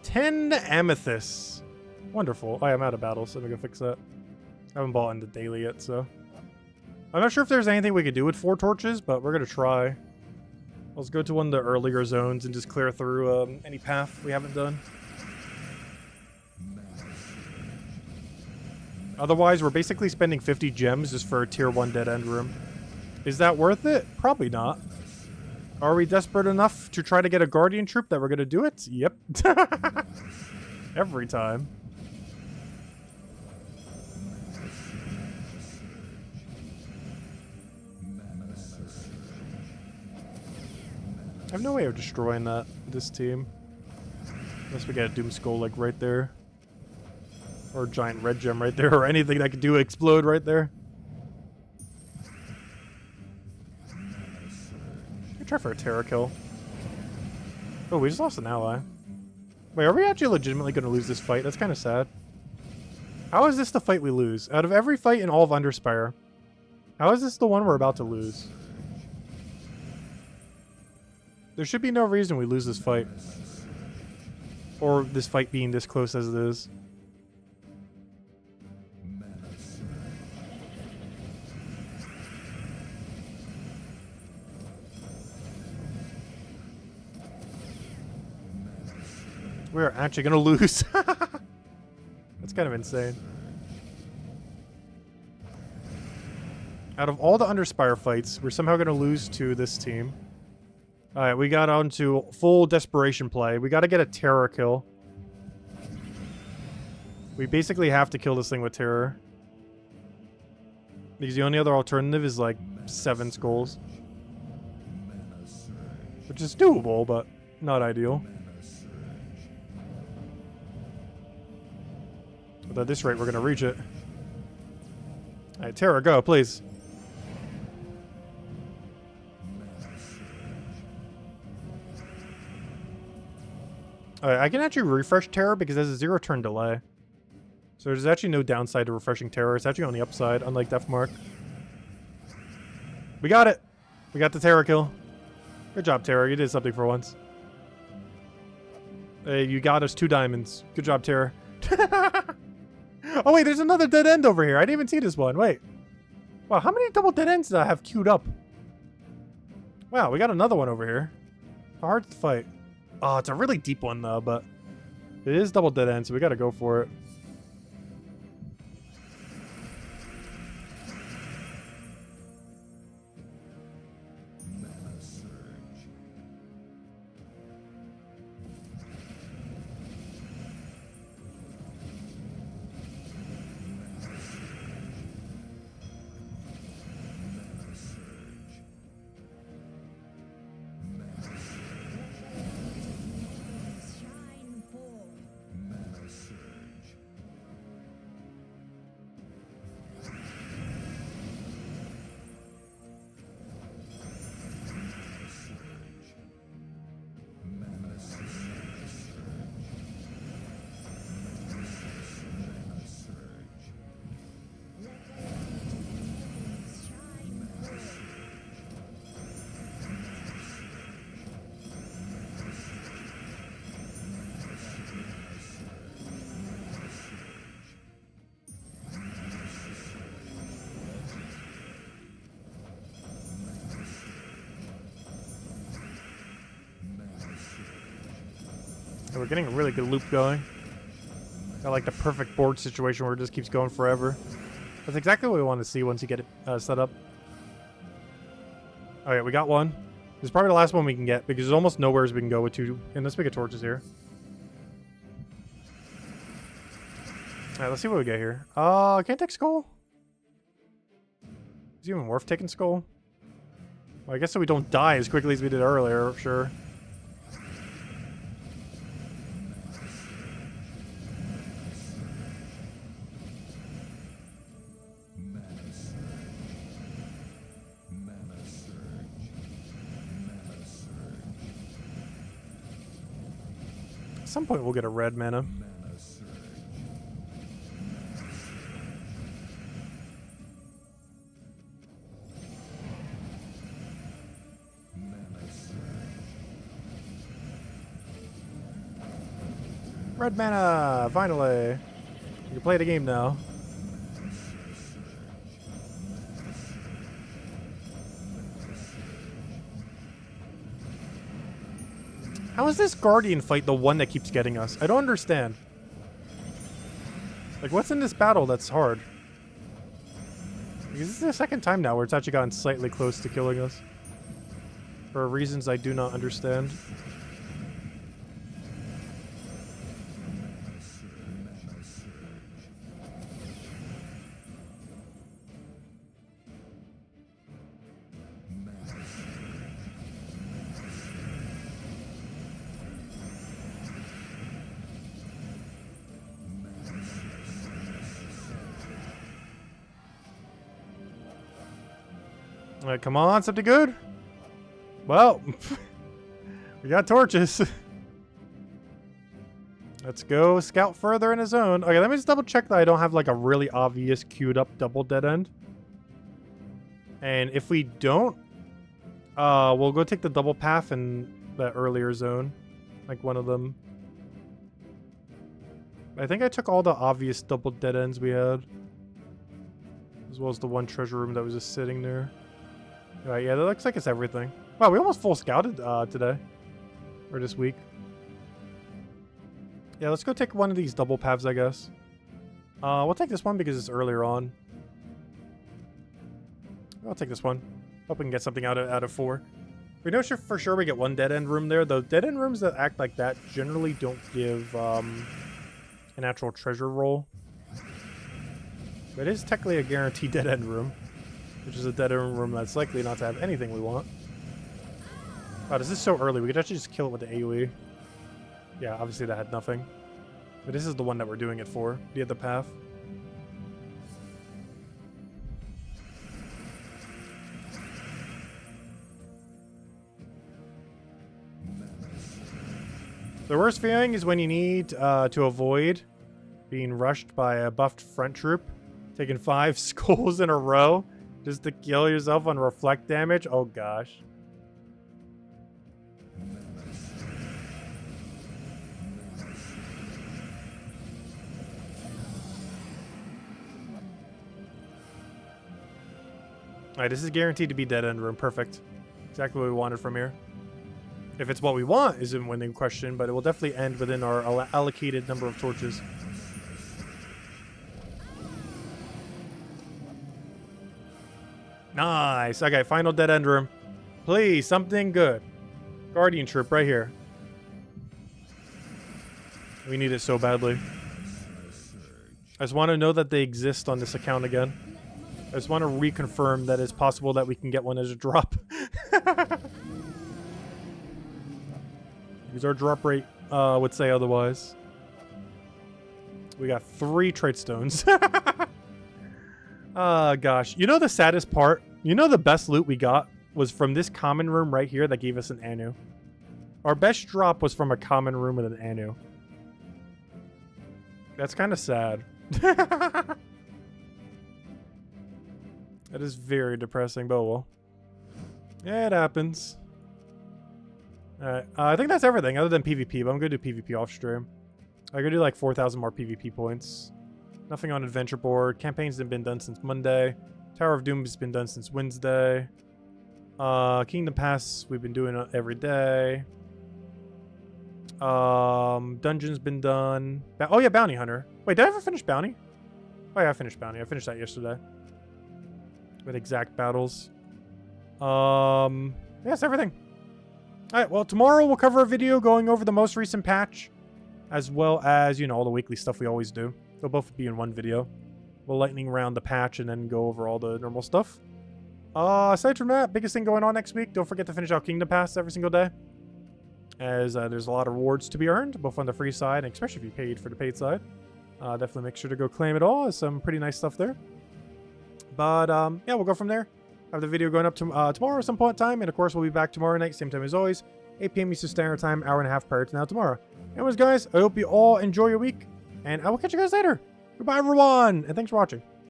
10 amethysts. Wonderful. Oh, yeah, I'm out of battle, so I'm gonna fix that. I haven't bought into daily yet, so. I'm not sure if there's anything we could do with 4 torches, but we're gonna try. Let's go to one of the earlier zones and just clear through any path we haven't done. Otherwise, we're basically spending 50 gems just for a tier 1 dead end room. Is that worth it? Probably not. Are we desperate enough to try to get a Guardian troop that we're gonna do it? Yep. Every time. I have no way of destroying this team. Unless we get a Doom Skull like right there. Or a giant red gem right there, or anything that could do explode right there. Try for a Terra kill. Oh, we just lost an ally. Wait, are we actually legitimately going to lose this fight? That's kind of sad. How is this the fight we lose? Out of every fight in all of Underspire, how is this the one we're about to lose? There should be no reason we lose this fight. Or this fight being this close as it is. We're actually gonna lose. That's kind of insane. Out of all the Underspire fights, we're somehow gonna lose to this team. Alright, we got on to full desperation play. We gotta get a terror kill. We basically have to kill this thing with terror. Because the only other alternative is like 7 skulls. Which is doable, but not ideal. But at this rate, we're going to reach it. Alright, Terra, go, please. Alright, I can actually refresh Terra because there's a 0 turn delay. So there's actually no downside to refreshing Terra. It's actually on the upside, unlike Deathmark. We got it! We got the Terra kill. Good job, Terra. You did something for once. Hey, you got us 2 diamonds. Good job, Terra. Oh wait, there's another dead end over here. I didn't even see this one. Wait. Wow, how many double dead ends did I have queued up? Wow, we got another one over here. Hard to fight. Oh, it's a really deep one though, but it is double dead end, so we gotta go for it. And we're getting a really good loop going. Got like the perfect board situation where it just keeps going forever. That's exactly what we want to see once you get it set up. Alright, we got one. This is probably the last one we can get because there's almost nowhere we can go with 2. And let's make a torches here. Alright, let's see what we get here. Can't take skull? Is it even worth taking skull? Well, I guess so we don't die as quickly as we did earlier, sure. At some point we'll get a red mana. Red mana! Finally! You can play the game now. How is this Guardian fight the one that keeps getting us? I don't understand. Like, what's in this battle that's hard? This is the second time now where it's actually gotten slightly close to killing us. For reasons I do not understand. Alright, come on, something good. Well, we got torches. Let's go scout further in a zone. Okay, let me just double check that I don't have like a really obvious queued up double dead end. And if we don't, we'll go take the double path in that earlier zone. Like one of them. I think I took all the obvious double dead ends we had. As well as the one treasure room that was just sitting there. Alright, yeah, that looks like it's everything. Wow, we almost full scouted today. Or this week. Yeah, let's go take one of these double paths, I guess. We'll take this one because it's earlier on. I'll take this one. Hope we can get something out of 4. We know for sure we get one dead end room there. The dead end rooms that act like that generally don't give an actual treasure roll. But it is technically a guaranteed dead end room. Which is a dead end room that's likely not to have anything we want. Wow, this is so early. We could actually just kill it with the AoE. Yeah, obviously that had nothing. But this is the one that we're doing it for. The other path. The worst feeling is when you need to avoid being rushed by a buffed front troop. Taking 5 skulls in a row. Just to kill yourself on reflect damage? Oh gosh. Alright, this is guaranteed to be dead end room. Perfect. Exactly what we wanted from here. If it's what we want isn't when in question, but it will definitely end within our allocated number of torches. Nice. Okay, final dead end room. Please, something good. Guardian troop right here. We need it so badly. I just want to know that they exist on this account again. I just want to reconfirm that it's possible that we can get one as a drop. Because our drop rate would say otherwise. We got 3 trait stones. Oh, gosh. You know the saddest part? You know the best loot we got was from this common room right here that gave us an Anu. Our best drop was from a common room with an Anu. That's kind of sad. That is very depressing, but well. Yeah, it happens. Alright, I think that's everything other than PvP, but I'm going to do PvP off stream. I'm going to do like 4,000 more PvP points. Nothing on adventure board. Campaigns have been done since Monday. Tower of Doom has been done since Wednesday. Kingdom Pass we've been doing every day. Dungeon's been done. Oh yeah, Bounty Hunter. Wait, did I ever finish Bounty? Oh yeah, I finished Bounty. I finished that yesterday. With exact battles. Yeah, that's everything. Alright, well tomorrow we'll cover a video going over the most recent patch. As well as, you know, all the weekly stuff we always do. They'll both be in one video. We'll lightning round the patch and then go over all the normal stuff. Aside from that, biggest thing going on next week, don't forget to finish out Kingdom Pass every single day. As there's a lot of rewards to be earned, both on the free side, and especially if you paid for the paid side. Definitely make sure to go claim it all. There's some pretty nice stuff there. But, yeah, we'll go from there. Have the video going up to, tomorrow at some point in time. And, of course, we'll be back tomorrow night, same time as always. 8 p.m. Eastern Standard Time, hour and a half prior to now tomorrow. Anyways, guys, I hope you all enjoy your week. And I will catch you guys later. Goodbye, everyone. And thanks for watching.